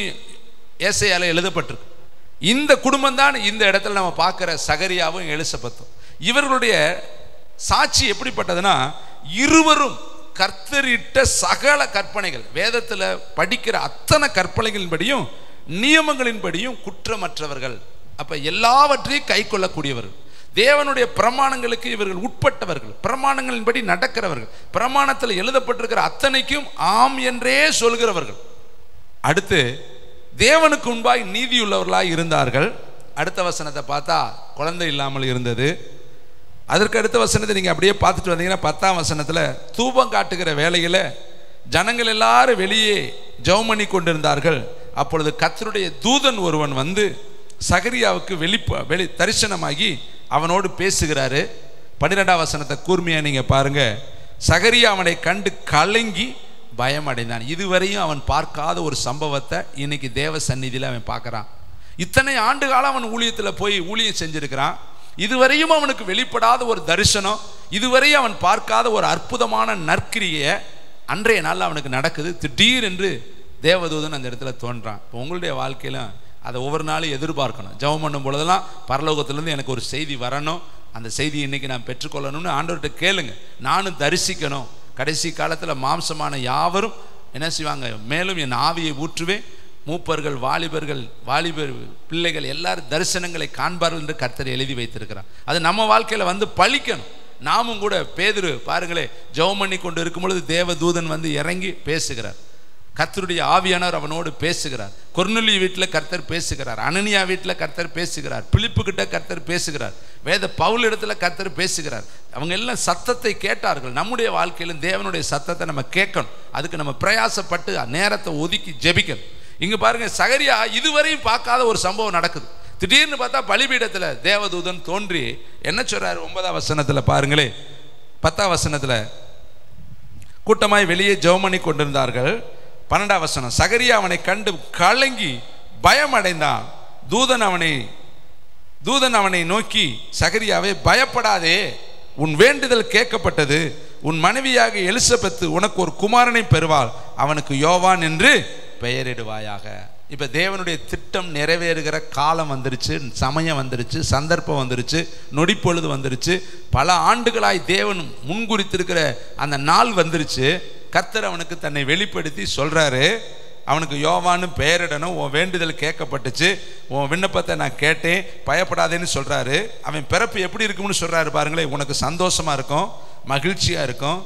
ஏசையாவில் எழுதப்பட்டிருக்கு. இந்த குடும்பம் தான் இந்த இடத்துல நம்ம பார்க்குற சகரியாவும் எலிசபெத்தும். இவர்களுடைய சாட்சி எப்படிப்பட்டதுன்னா, இருவரும் கர்த்தரிட்ட சகல கற்பனைகள், வேதத்தில் படிக்கிற அத்தனை கற்பனைகளின்படியும் நியமங்களின்படியும் குற்றமற்றவர்கள். அப்போ எல்லாவற்றையும் கை கொள்ளக்கூடியவர்கள், தேவனுடைய பிரமாணங்களுக்கு இவர்கள் உட்பட்டவர்கள், பிரமாணங்களின்படி நடக்கிறவர்கள், பிரமாணத்தில் எழுதப்பட்டிருக்கிற அத்தனைக்கும் ஆம் என்றே சொல்கிறவர்கள். அடுத்து தேவனுக்கு முன்பாய் நீதியுள்ளவர்களாய் இருந்தார்கள். அடுத்த வசனத்தை பார்த்தா குழந்தை இல்லாமல் இருந்தது. அதற்கு அடுத்த வசனத்தை நீங்கள் அப்படியே பார்த்துட்டு வந்தீங்கன்னா 10ஆம் வசனத்தில் தூபம் காட்டுகிற வேளையில் ஜனங்கள் எல்லாரும் வெளியே ஜெபம் பண்ணி கொண்டிருந்தார்கள். அப்பொழுது கர்த்தருடைய தூதன் ஒருவன் வந்து சகரியாவுக்கு வெளி தரிசனமாகி அவனோடு பேசுகிறாரு. 12ஆம் வசனத்தை கூர்மையாக நீங்கள் பாருங்க. சகரியா அவனை கண்டு கலங்கி பயமடைந்தான். இதுவரையும் அவன் பார்க்காத ஒரு சம்பவத்தை இன்னைக்கு தேவ சந்நிதியில் அவன் பார்க்குறான். இத்தனை ஆண்டு காலம் அவன் ஊழியத்தில் போய் ஊழியம் செஞ்சிருக்கிறான். இதுவரையும் அவனுக்கு வெளிப்படாத ஒரு தரிசனம், இதுவரையும் அவன் பார்க்காத ஒரு அற்புதமான நற்கிரியை அன்றைய நாள் அவனுக்கு நடக்குது. திடீரென்று தேவதூதன் அந்த இடத்துல தோன்றான். இப்போ உங்களுடைய வாழ்க்கையில அதை ஒவ்வொரு நாளும் எதிர்பார்க்கணும். ஜெபம் பண்ணும் பொழுதெல்லாம் பரலோகத்திலேருந்து எனக்கு ஒரு செய்தி வரணும், அந்த செய்தி இன்னைக்கு நான் பெற்றுக்கொள்ளணும்னு ஆண்டவர்கிட்ட கேளுங்க. நானும் தரிசிக்கணும். கடைசி காலத்தில் மாம்சமான யாவரும் என்ன செய்வாங்க? மேலும் என் ஆவியை ஊற்றுவேன், மூப்பர்கள், வாலிபர் பிள்ளைகள் எல்லாரும் தரிசனங்களை காண்பார்கள் என்று கர்த்தர் எழுதி வைத்திருக்கிறார். அது நம்ம வாழ்க்கையில் வந்து பழிக்கணும். நாமும் கூட பேதுரு பாருங்களே, ஜெபம் பண்ணி கொண்டு இருக்கும் பொழுது தேவதூதன் வந்து இறங்கி பேசுகிறார். கர்த்தருடைய ஆவியானவர் அவனோடு பேசுகிறார். கொர்நேலியு வீட்டில் கர்த்தர் பேசுகிறார், அனனியா வீட்டில் கர்த்தர் பேசுகிறார், பிலிப்பு கிட்ட கர்த்தர் பேசுகிறார், வேத பவுல் இடத்துல கர்த்தர் பேசுகிறார். அவங்க எல்லாம் சத்தத்தை கேட்டார்கள். நம்முடைய வாழ்க்கையிலும் தேவனுடைய சத்தத்தை நம்ம கேட்கணும். அதுக்கு நம்ம பிரயாசப்பட்டு நேரத்தை ஒதுக்கி ஜெபிக்கணும். இங்க பாருங்க, சகரியா இதுவரையும் பார்க்காத ஒரு சம்பவம் நடக்குது. திடீர்னு பார்த்தா பலிபீடத்தில் தேவதூதன் தோன்றி என்ன சொல்றாரு? 9ஆம் வசனத்தில் பாருங்களே. 10ஆம் வசனத்தில் கூட்டமாய் வெளியே ஜெபம் பண்ணி கொண்டிருந்தார்கள். 12ஆம் வசனம், சகரியா அவனை கண்டு கலங்கி பயம் அடைந்தான். தூதன் அவனை நோக்கி, சகரியாவே பயப்படாதே, உன் வேண்டுதல் கேட்கப்பட்டது, உன் மனைவியாக எலிசபெத்து உனக்கு ஒரு குமாரனை பெறுவாள், அவனுக்கு யோவான் என்று பெயரிடுவாயாக. இப்போ தேவனுடைய திட்டம் நிறைவேறுகிற காலம் வந்துருச்சு, சமயம் வந்துருச்சு, சந்தர்ப்பம் வந்துருச்சு, நொடிப்பொழுது வந்துருச்சு. பல ஆண்டுகளாய் தேவன் முன்குறித்திருக்கிற அந்த நாள் வந்துருச்சு. கர்த்தர் அவனுக்கு தன்னை வெளிப்படுத்தி சொல்றாரு, அவனுக்கு யோவான்னு பெயரிடணும், உன் வேண்டுதல் கேட்கப்பட்டுச்சு, உன் விண்ணப்பத்தை நான் கேட்டேன், பயப்படாதேன்னு சொல்றாரு. அவன் பிறப்பு எப்படி இருக்கும்னு சொல்றாரு பாருங்களேன். உனக்கு சந்தோஷமா இருக்கும், மகிழ்ச்சியா இருக்கும்.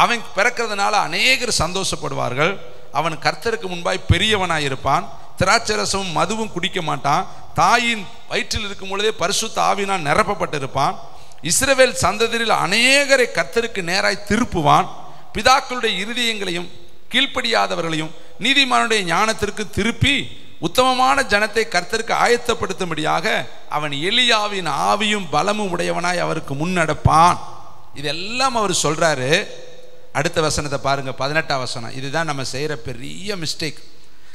அவன் பிறக்கிறதுனால அநேகர் சந்தோஷப்படுவார்கள். அவன் கர்த்தருக்கு முன்பாய் பெரியவனாயிருப்பான். திராட்சரசமும் மதுவும் குடிக்க மாட்டான். தாயின் வயிற்றில் இருக்கும் பொழுதே பரிசுத்த ஆவியினால் நிரப்பப்பட்டிருப்பான். இஸ்ரவேல் சந்ததியில் அநேகரை கர்த்தருக்கு நேராய் திருப்புவான். பிதாக்களுடைய இருதயங்களையும் கீழ்ப்படியாதவர்களையும் நீதிமானுடைய ஞானத்திற்கு திருப்பி உத்தமமான ஜனத்தை கர்த்தருக்கு ஆயத்தப்படுத்தும்படியாக அவன் எலியாவின் ஆவியும் பலமும் உடையவனாய் அவருக்கு முன்னடப்பான். இதெல்லாம் அவர் சொல்றாரு. அடுத்த வசனத்தை பாருங்க, 18ஆம் வசனம். இதுதான் நம்ம செய்யற பெரிய மிஸ்டேக்.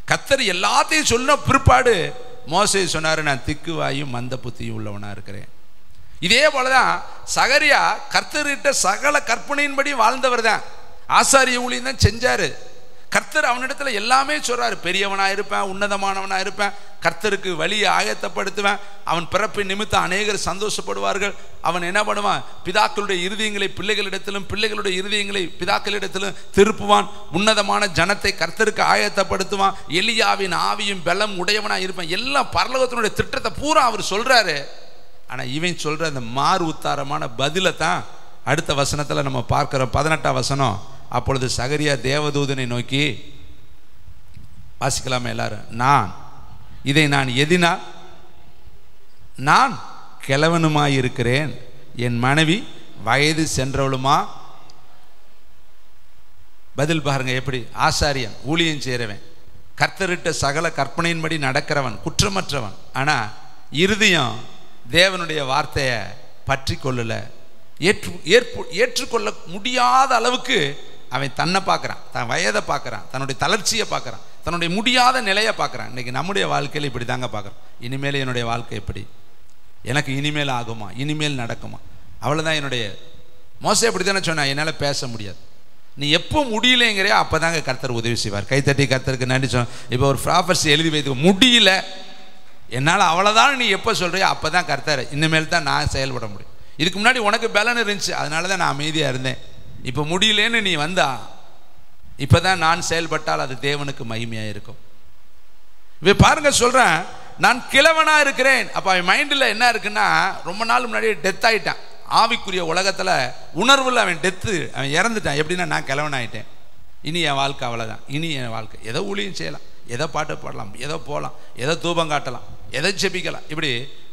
கர்த்தர் எல்லாத்தையும் சொன்ன பிற்பாடு மோசே சொன்னாரு, நான் திக்குவாயும் மந்த புத்தியும் உள்ளவனா இருக்கிறேன். இதே போலதான் சகரியா கர்த்தர்கிட்ட சகல கற்பனையின்படி வாழ்ந்தவர் தான். ஆசாரிய ஊழியம் தான் செஞ்சாரு. கர்த்தர் அவனிடத்துல எல்லாமே சொல்றாரு. பெரியவனா இருப்பேன், உன்னதமானவனா இருப்பேன், கர்த்தருக்கு வழியை ஆயத்தப்படுத்துவேன், அவன் பிறப்பின் நிமித்தம் அநேகர் சந்தோஷப்படுவார்கள். அவன் என்ன பண்ணுவான்? பிதாக்களுடைய இருதயங்களை பிள்ளைகளிடத்திலும் பிள்ளைகளுடைய இருதயங்களை பிதாக்களிடத்திலும் திருப்புவான். உன்னதமான ஜனத்தை கர்த்தருக்கு ஆயத்தப்படுத்துவான். எலியாவின் ஆவியும் பலம் உடையவனா இருப்பான். எல்லாம் பரலோகத்தினுடைய திட்டத்தை பூரா அவர் சொல்றாரு. ஆனா இவன் சொல்ற அந்த மாறு உத்தாரமான பதிலை தான் அடுத்த வசனத்துல நம்ம பார்க்கிறோம். 18ஆம் வசனம். அப்பொழுது சகரியா தேவதூதனை நோக்கி, வாசிக்கலாமா எல்லாரும்? இதை நான் எதினால் நான் கிழவனுமாயிருக்கிறேன், என் மனைவி வயது சென்றவளுமா. பதில் பாருங்க எப்படி. ஆசாரியன், ஊழியம் செய்கிறவன், கர்த்தரிட்ட சகல கற்பனையின்படி நடக்கிறவன், குற்றமற்றவன். ஆனால் இருதயம் தேவனுடைய வார்த்தையை பற்றி கொள்ளல, ஏற்றுக்கொள்ள முடியாத அளவுக்கு அவன் தன்னை பார்க்குறான், தன் வயதை பார்க்குறான், தன்னுடைய தளர்ச்சியை பார்க்குறான், தன்னுடைய முடியாத நிலையை பார்க்குறான். இன்றைக்கி நம்முடைய வாழ்க்கையில் இப்படி தாங்க பார்க்குறோம். இனிமேல் என்னுடைய வாழ்க்கை எப்படி, எனக்கு இனிமேல் ஆகுமா, இனிமேல் நடக்குமா? அவ்வளோதான் என்னுடைய மோசம். எப்படி தானே சொன்னால் என்னால் பேச முடியாது. நீ எப்போ முடியலைங்கிறியோ அப்போ தாங்க கர்த்தர் உதவி செய்வார். கைத்தட்டி கர்த்தருக்கு நன்றி சொன்ன. இப்போ ஒரு ப்ராஃபர்ஸ் எழுதி வைத்து முடியல என்னால், அவ்வளோதான் நீ எப்போ சொல்கிறியோ அப்போ தான் கர்த்தர், இனிமேல் தான் நான் செயல்பட முடியும். இதுக்கு முன்னாடி உனக்கு பலன் இருந்துச்சு, அதனால தான் நான் அமைதியாக இருந்தேன். இப்போ முடியலேன்னு நீ வந்தா இப்போ தான் நான் செயல்பட்டால் அது தேவனுக்கு மகிமையாக இருக்கும். இப்போ பாருங்க சொல்கிறேன், நான் கிழவனாக இருக்கிறேன். அப்போ அவன் மைண்டில் என்ன இருக்குன்னா, ரொம்ப நாள் முன்னாடி டெத் ஆகிட்டான். ஆவிக்குரிய உலகத்தில் உணர்வில் அவன் டெத்து, அவன் இறந்துட்டான். எப்படின்னா நான் கிழவனாயிட்டேன், இனி என் வாழ்க்கை அவ்வளோதான். இனி என் வாழ்க்கை ஏதோ ஊழியம் செய்யலாம், ஏதோ பாட்டு பாடலாம், ஏதோ போகலாம், ஏதோ தூபம் காட்டலாம், எதை ஜெபிக்கலாம். இப்படி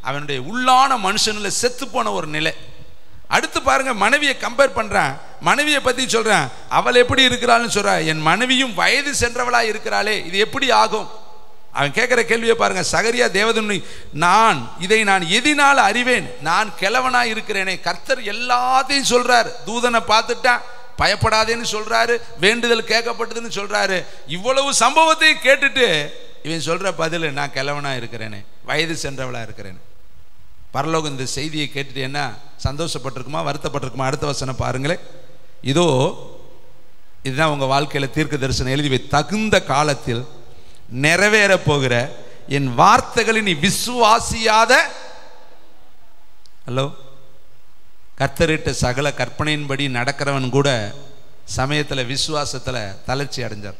அவனுடைய உள்ளான மனுஷனில் செத்து போன ஒரு நிலை. அடுத்து பாருங்க, மனைவியை கம்பேர் பண்றான். மனைவியை பத்தி சொல்றான், அவள் எப்படி இருக்கிறாள்னு சொல்றா. என் மனைவியும் வயது சென்றவளா இருக்கிறாளே, இது எப்படி ஆகும்? அவன் கேட்கிற கேள்வியை பாருங்க. சகரியா தேவதூதனை, இதை நான் எதினால் அறிவேன், நான் கிழவனா இருக்கிறேனே. கர்த்தர் எல்லாத்தையும் சொல்றாரு. தூதனை பார்த்துட்டான், பயப்படாதேன்னு சொல்றாரு, வேண்டுதல் கேட்கப்பட்டதுன்னு சொல்றாரு. இவ்வளவு சம்பவத்தை கேட்டுட்டு இவன் சொல்ற பதில், நான் கிழவனா இருக்கிறேனே, வயது சென்றவளா இருக்கிறேன். பரலோகம் இந்த செய்தியை கேட்டுட்டு என்ன சந்தோஷப்பட்டிருக்குமா, வருத்தப்பட்டிருக்குமா? அடுத்த வசனம் பாருங்களேன். இதுதான் உங்க வாழ்க்கையில தீர்க்க தரிசனம் எழுதி வை. தகுந்த காலத்தில் நிறைவேற போகிற என் வார்த்தைகளை நீ விசுவாசியாத, ஹலோ, கர்த்தரிட்ட சகல கற்பனையின்படி நடக்கிறவன் கூட சமயத்தில் விசுவாசத்தில் தளர்ச்சி அடைஞ்சார்.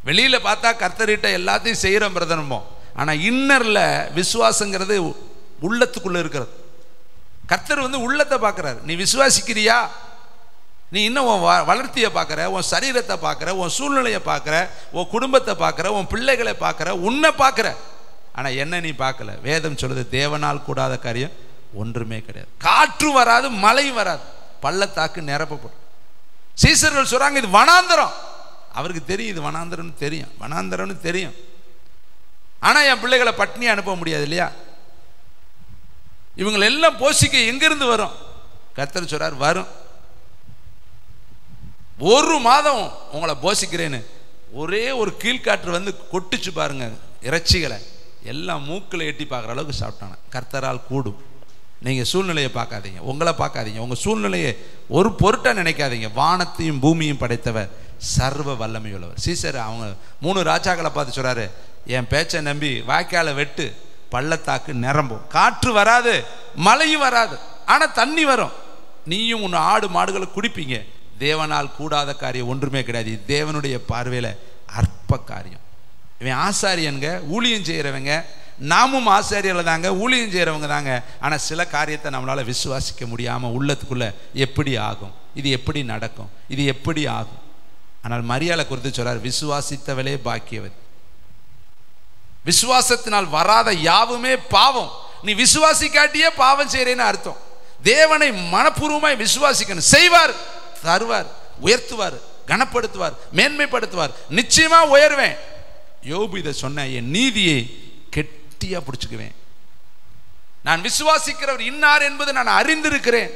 வெளியில பார்த்தா கர்த்தரிட்ட எல்லாத்தையும் செய்கிறோம் பிரதனமோ, ஆனால் இன்னர்ல விசுவாசங்கிறது உள்ளத்துக்குள்ள இருக்கிறது. கர்த்தர் உள்ளத்தை பார்க்குறாரு. நீ விசுவாசிக்கிறியா? நீ இன்னும் உன் வளர்த்தியை பார்க்குற, உன் சரீரத்தை பார்க்குற, உன் சூழ்நிலையை பார்க்குற, உன் குடும்பத்தை பார்க்குற, உன் பிள்ளைகளை பார்க்குற, உன்னை பார்க்குற. ஆனால் என்ன நீ பார்க்கல. வேதம் சொல்லுது, தேவனால் கூடாத காரியம் ஒன்றுமே கிடையாது. காற்று வராது, மழை வராது, பள்ளத்தாக்கு நிரப்பப்படும். சீசர்கள் சொல்றாங்க, இது வனாந்தரம். அவருக்கு தெரியும் இது வனாந்தரம்னு தெரியும், வனாந்தரம்னு தெரியும். ஆனால் என் பிள்ளைகளை பட்டினி அனுப்ப முடியாது இல்லையா? இவங்களை எல்லாம் போஷிக்க எங்கிருந்து வரும்? கர்த்தர் சொல்றார், வரும். ஒரு மாதம் உங்களை போஷிக்கிறேன்னு ஒரே ஒரு கீழ்காற்று கொட்டிச்சு பாருங்க, இறைச்சிகளை எல்லாம் மூக்கில் எட்டி பார்க்குற அளவுக்கு சாப்பிட்டாங்க. கர்த்தரால் கூடும். நீங்கள் சூழ்நிலையை பார்க்காதீங்க, உங்களை பார்க்காதீங்க, உங்கள் சூழ்நிலையை ஒரு பொருட்டாக நினைக்காதீங்க. வானத்தையும் பூமியும் படைத்தவர் சர்வ வல்லமையுள்ளவர். சீசர் அவங்க 3 ராஜாக்களை பார்த்து சொல்றாரு, என் பேச்சை நம்பி வாய்க்கால வெட்டு, பள்ளத்தாக்கு நிரம்பும். காற்று வராது, மழையும் வராது, ஆனால் தண்ணி வரும். நீயும் உன் ஆடு மாடுகளை குடிப்பீங்க. தேவனால் கூடாத காரியம் ஒன்றுமே கிடையாது. தேவனுடைய பார்வையில் அற்ப காரியம். இவன் ஆசாரியங்க, ஊழியம் செய்கிறவங்க. நாமும் ஆசாரியர்கள் தாங்க, ஊழியம் செய்கிறவங்க தாங்க. ஆனால் சில காரியத்தை நம்மளால் விசுவாசிக்க முடியாமல் உள்ளத்துக்குள்ள எப்படி ஆகும், இது எப்படி நடக்கும், இது எப்படி ஆகும். ஆனால் மரியாதை குறித்து சொல்றார், விசுவாசித்தவளே பாக்கியவதி. விசுவாசத்தினால் வராத யாவுமே பாவம். நீ விசுவாசிக்காட்டியே பாவம் செய்கிறேன்னு அர்த்தம். தேவனை மனப்பூர்வமாய் விசுவாசிக்கணும். செய்வார், தருவார், உயர்த்துவார், கனப்படுத்துவார், மேன்மைப்படுத்துவார். நிச்சயமா உயர்வேன். யோபு இதை சொன்ன, என் நீதியை கெட்டியா பிடிச்சுக்குவேன். நான் விசுவாசிக்கிறவர் இன்னார் என்பது நான் அறிந்திருக்கிறேன்.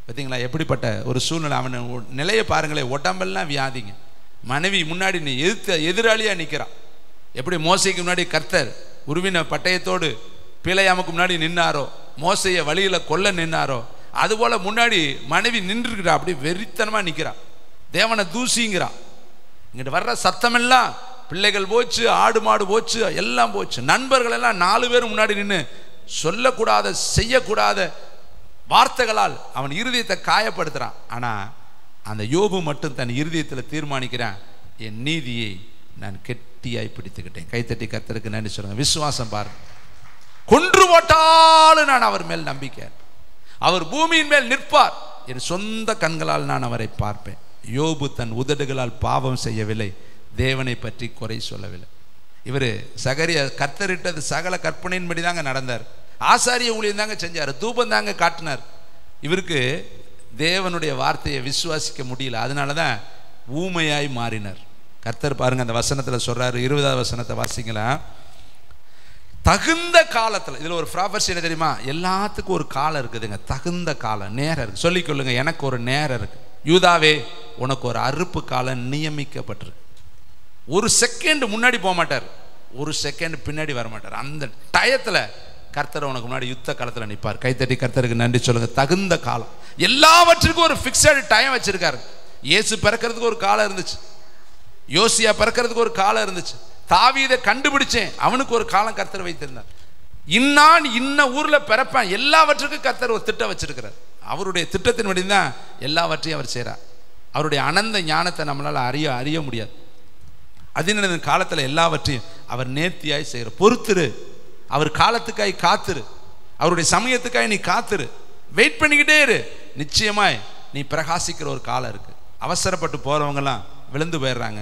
பார்த்தீங்களா எப்படிப்பட்ட ஒரு சூழ்நிலை. அவன் நிலையை பாருங்களேன், உடம்பெல்லாம் வியாதிங்க. மனைவி முன்னாடி நீ எதிராளியா நிற்கிறான். எப்படி மோசைக்கு முன்னாடி கர்த்தர் உருவின பட்டயத்தோடு பிழையாமுக்கு முன்னாடி நின்னாரோ, மோசையை வழியில கொல்ல நின்னாரோ, அதுபோல முன்னாடி மனைவி நின்றுக்கிறா. அப்படி வெறித்தனமா நிற்கிறான். தேவனை தூசிங்கிறான். இங்கிட்ட வர்ற சத்தமெல்லாம் பிள்ளைகள் போச்சு, ஆடு மாடு போச்சு, எல்லாம் போச்சு. நண்பர்கள் எல்லாம் 4 பேர் முன்னாடி நின்று சொல்லக்கூடாத செய்யக்கூடாத வார்த்தைகளால் அவன் இருதயத்தை காயப்படுத்துறான். ஆனா அந்த யோபு மட்டும் தன் இருதயத்தில் தீர்மானிக்கிறான், என் நீதியை நான் கெட்டியாய் பிடித்துக்கிட்டேன். கைத்தட்டி கர்த்தருக்கு நன்றி சொல்லுங்க. விசுவாசம் பாருங்க. கொன்று போட்டாலும் நான் அவர் மேல் நம்பிக்கை. அவர் பூமியின் மேல் நிற்பார். என் சொந்த கண்களால் நான் அவரை பார்ப்பேன். யோபு தன் உதடுகளால் பாவம் செய்யவில்லை, தேவனை பற்றி குறை சொல்லவில்லை. இவர் சகரியா கர்த்தரிட்டது சகல கற்பனையின்படி தாங்க நடந்தார். ஆசாரிய ஊழியம் தாங்க செஞ்சார், தூபம் தாங்க காட்டினார். இவருக்கு தேவனுடைய வார்த்தையை விசுவாசிக்க முடியல, அதனால தான் ஊமையாய் மாறினார். கர்த்தர் பாருங்க அந்த வசனத்தில் சொல்றாரு, 20வது வசனத்தை வாசிக்கலாம். தகுந்த காலத்தில், இதில் ஒரு ப்ராபர்சி என்ன தெரியுமா, எல்லாத்துக்கும் ஒரு காலம் இருக்குதுங்க, தகுந்த காலம், நேரம் இருக்கு. சொல்லிக்கொள்ளுங்க, எனக்கு ஒரு நேரம் இருக்கு. யூதாவே, உனக்கு ஒரு அறுப்பு காலம் நியமிக்கப்பட்டிருக்கு. ஒரு செகண்ட் முன்னாடி போக மாட்டார், ஒரு செகண்ட் பின்னாடி வர மாட்டார். அந்த டயத்தில் கர்த்தர் உனக்கு முன்னாடி யுத்த காலத்தில் நிற்பார். கைத்தட்டி கர்த்தருக்கு நன்றி சொல்லுங்க. தகுந்த காலம், எல்லாவற்றுக்கும் ஒரு ஃபிக்ஸட் டைம் வச்சிருக்காரு. இயேசு பிறக்கிறதுக்கு ஒரு காலம் இருந்துச்சு, யோசியா பிறக்கிறதுக்கு ஒரு காலம் இருந்துச்சு, தாவீதை கண்டுபிடிச்சேன் அவனுக்கு ஒரு காலம் கர்த்தர் வைத்திருந்தார். இன்னான் இன்ன ஊர்ல பிறப்பேன், எல்லாவற்றுக்கும் கர்த்தர் ஒரு திட்டம் வச்சிருக்கிறார். அவருடைய திட்டத்தின்படி தான் எல்லாவற்றையும் அவர் செய்கிறார். அவருடைய அனந்த ஞானத்தை நம்மளால் அறிய முடியாது. அதனால காலத்தில் எல்லாவற்றையும் அவர் நேர்த்தியாய் செய்கிறார். பொறுத்துரு, அவர் காலத்துக்காய் காத்துரு, அவருடைய சமயத்துக்காய் நீ காத்துரு, வெயிட் பண்ணிக்கிட்டே இரு. நிச்சயமாய் நீ பிரகாசிக்கிற ஒரு காலம் இருக்கு. அவசரப்பட்டு போறவங்கலாம் விழுந்து போயிடுறாங்க.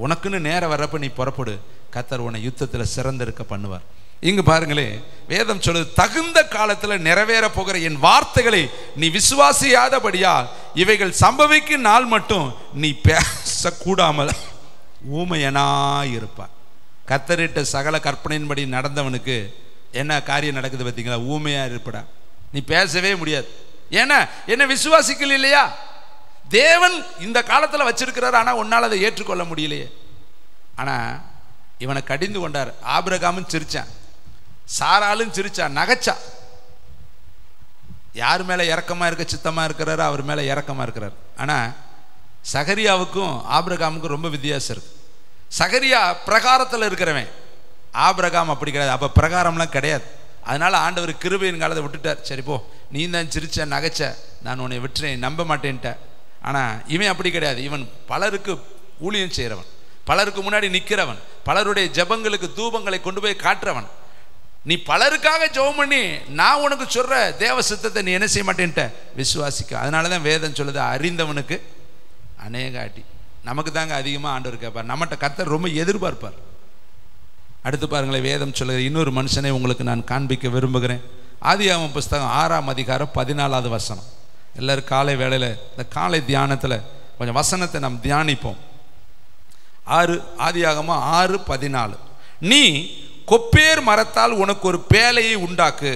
உனக்குன்னு நேரம் வர்றப்ப நீ புறப்படு, கர்த்தர் உன்னை யுத்தத்தில் சிறந்திருக்க பண்ணுவார். இங்கு பாருங்களே, வேதம் சொல்லுது, தகுந்த காலத்தில் நிறைவேற போகிற என் வார்த்தைகளை நீ விசுவாசியாதபடியால் இவைகள் சம்பவிக்கும் நாள் மட்டும் நீ பேசக்கூடாமல் ஊமையனாயிருப்பார். கர்த்தரிட்ட சகல கற்பனையின்படி நடந்தவனுக்கு என்ன காரியம் நடக்குது பார்த்தீங்களா? ஊமையா இருப்படா, நீ பேசவே முடியாது. ஏன்னா என்ன விசுவாசிக்கல இல்லையா? தேவன் இந்த காலத்தில் வச்சிருக்கிறார், ஆனால் உன்னால் அதை ஏற்றுக்கொள்ள முடியலையே. ஆனால் இவனை கடிந்து கொண்டார். ஆபிரகாமும் சிரிச்சான், சாராலும் சிரிச்சான், நகைச்சா. யார் மேலே இறக்கமா இருக்க சித்தமா இருக்கிறாரோ அவர் மேலே இறக்கமா இருக்கிறார். ஆனால் சகரியாவுக்கும் ஆபிரகாமுக்கும் ரொம்ப வித்தியாசம் இருக்கு. சகரியா பிரகாரத்தில் இருக்கிறவன், ஆபிரகாம் அப்படி கிடையாது. அப்போ பிரகாரம்லாம் கிடையாது. அதனால ஆண்டவர் கிருபையின் காலத்தை விட்டுட்டார். சரி போ, நீ தான் சிரிச்ச நகைச்ச, நான் உன்னை விட்டுறேன், நம்ப மாட்டேன்ட்ட. ஆனால் இவன் அப்படி கிடையாது. இவன் பலருக்கு ஊழியம் செய்கிறவன், பலருக்கு முன்னாடி நிற்கிறவன், பலருடைய ஜெபங்களுக்கு தூபங்களை கொண்டு போய் காட்டுறவன். நீ பலருக்காக ஜெபம் பண்ணி நான் உனக்கு சொல்ற தேவ சித்தத்தை நீ என்ன செய்ய மாட்டேன்ட்ட, விசுவாசிக்க. அதனால தான் வேதம் சொல்லுது, அறிந்தவனுக்கு அநேக அடி. நமக்கு தாங்க அதிகமாக ஆண்டவர் கேட்பார், நம்மகிட்ட கர்த்தர் ரொம்ப எதிர்பார்ப்பார். அடுத்து பாருங்களேன், வேதம் சொல்லுகிற இன்னொரு மனுஷனை உங்களுக்கு நான் காண்பிக்க விரும்புகிறேன். ஆதியாகமம் புஸ்தகம் 6ஆம் அதிகாரம் 14வது வசனம். எல்லாரும் காலை வேளையில் இந்த காலை தியானத்தில் கொஞ்சம் வசனத்தை நாம் தியானிப்போம். ஆதியாகமம் 6:14. நீ கொப்பேர் மரத்தால் உனக்கு ஒரு பேழையை உண்டாக்கு.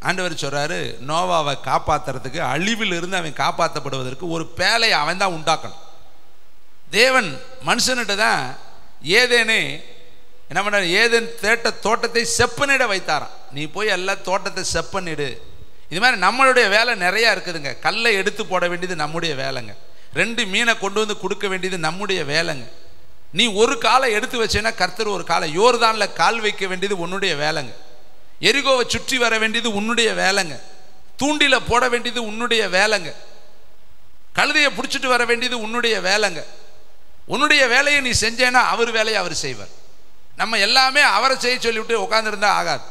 ஆண்டவர் சொல்றாரு, நோவாவை காப்பாற்றுறதுக்கு, அழிவில் இருந்து அவன் காப்பாற்றப்படுவதற்கு ஒரு பேழையை அவன் தான் உண்டாக்கணும். தேவன் மனுஷன்கிட்ட தான் ஏதேனே என்ன பண்ண, ஏதேன் தோட்டத்தை செப்பனிட வைத்தாராம். நீ போய் எல்லாம் தோட்டத்தை செப்பனிடு. இது மாதிரி நம்மளுடைய வேலை நிறையா இருக்குதுங்க. கல்லை எடுத்து போட வேண்டியது நம்முடைய வேலைங்க. 2 மீனை கொண்டு வந்து கொடுக்க வேண்டியது நம்முடைய வேலைங்க. நீ ஒரு காலை எடுத்து வச்சேன்னா கர்த்தர் ஒரு காலை, யோர்தானில் கால் வைக்க வேண்டியது உன்னுடைய வேலைங்க. எரிகோவை சுற்றி வர வேண்டியது உன்னுடைய வேலைங்க. தூண்டில போட வேண்டியது உன்னுடைய வேலைங்க. கழுதையை பிடிச்சிட்டு வர வேண்டியது உன்னுடைய வேலைங்க. உன்னுடைய வேலையை நீ செஞ்சேன்னா அவர் வேலையை அவர் செய்வார். நம்ம எல்லாமே அவரை செய்ய சொல்லிவிட்டு உட்காந்துருந்தா ஆகாது.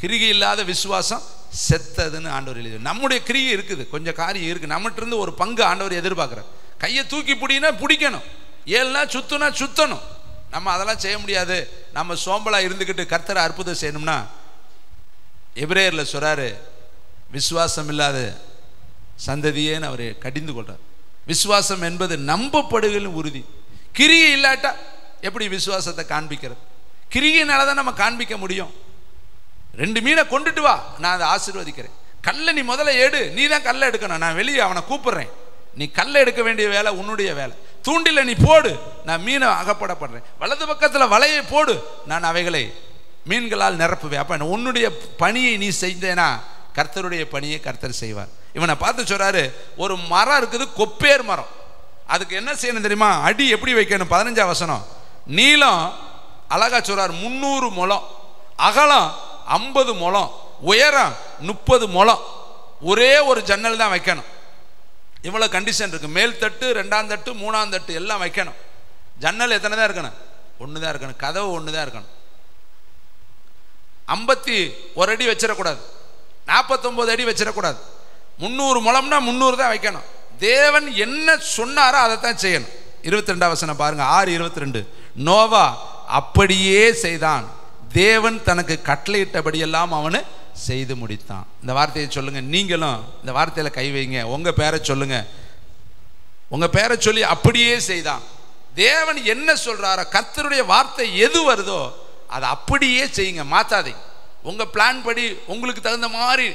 கிரிகை இல்லாத விசுவாசம் செத்ததுன்னு ஆண்டவர் எழுதி. நம்முடைய கிரிகை இருக்குது, கொஞ்சம் காரியம் இருக்குது, நம்மகிட்ட இருந்து ஒரு பங்கு ஆண்டவர் எதிர்பார்க்குறார். கையை தூக்கி பிடினா பிடிக்கணும், ஏழுனா சுத்தனா சுத்தணும். நம்ம அதெல்லாம் செய்ய முடியாது. நம்ம சோம்பலா இருந்துக்கிட்டு கர்த்தரை அற்புதம் செய்யணும்னா, எபிரேயரில் சொல்றாரு, விசுவாசம் இல்லாத சந்ததியேன்னு அவர் கடிந்து கொள்றார். விசுவாசம் என்பது நம்பப்படுகிற உறுதி. கிரியை இல்லாட்டா எப்படி விசுவாசத்தை காண்பிக்கிறது? கிரியினால தான் நம்ம காண்பிக்க முடியும். 2 மீனை கொண்டுட்டு வா, நான் அதை ஆசீர்வதிக்கிறேன். கல்லை நீ முதல்ல எடு, நீ தான் கல்லை எடுக்கணும். நான் வெளியே அவனை கூப்பிடுறேன், நீ கல்லை எடுக்க வேண்டிய வேலை உன்னுடைய வேலை. தூண்டில நீ போடு, நான் மீனை அகப்படப்படுறேன். வலது பக்கத்தில் வலையை போடு, நான் அவைகளை மீன்களால் நிரப்புவேன். அப்ப உன்னுடைய பணியை நீ செஞ்சேனா கர்த்தருடைய பணியை கர்த்தர் செய்வார். இவனை பார்த்து சொல்றாரு, ஒரு மரம் இருக்குது, கொப்பேர் மரம். அதுக்கு என்ன செய்யணும் தெரியுமா? அடி எப்படி வைக்கணும்? 15ஆம் வசனம். நீளம் அழகா சொல்றார் 300 முழம், அகலம் 50 முழம், உயரம் 30 முழம். ஒரே ஒரு ஜன்னல் தான் வைக்கணும். இவ்வளவு கண்டிஷன் இருக்கு. மேல் தட்டு, 2ஆம் தட்டு, 3ஆம் தட்டு எல்லாம் வைக்கணும். ஜன்னல் எத்தனை தான் இருக்கணும்? 1 தான் இருக்கணும். கதவு 1 தான் இருக்கணும். 51 அடி வச்சிடக்கூடாது, 49 அடி வச்சிடக்கூடாது. 300 முழம்னா 300 தான் வைக்கணும். தேவன் என்ன சொன்னாரோ அதைத்தான் செய்யணும். 22 வசனம் பாருங்க, 6:22. நோவா அப்படியே செய்தான், தேவன் தனக்கு கட்டளையிட்டபடியெல்லாம் அவனு செய்து முடித்தான். இந்த வார்த்தையை சொல்லுங்க, நீங்களும் இந்த வார்த்தையில கை வைங்க. உங்க பேரை சொல்லுங்க, உங்க பேரை சொல்லி அப்படியே செய்தான். தேவன் என்ன சொல்றாரோ, கர்த்தருடைய வார்த்தை எது வருதோ அதை அப்படியே செய்யுங்க, மாத்தாதீங்க. உங்க பிளான் படி உங்களுக்கு தகுந்த மாதிரி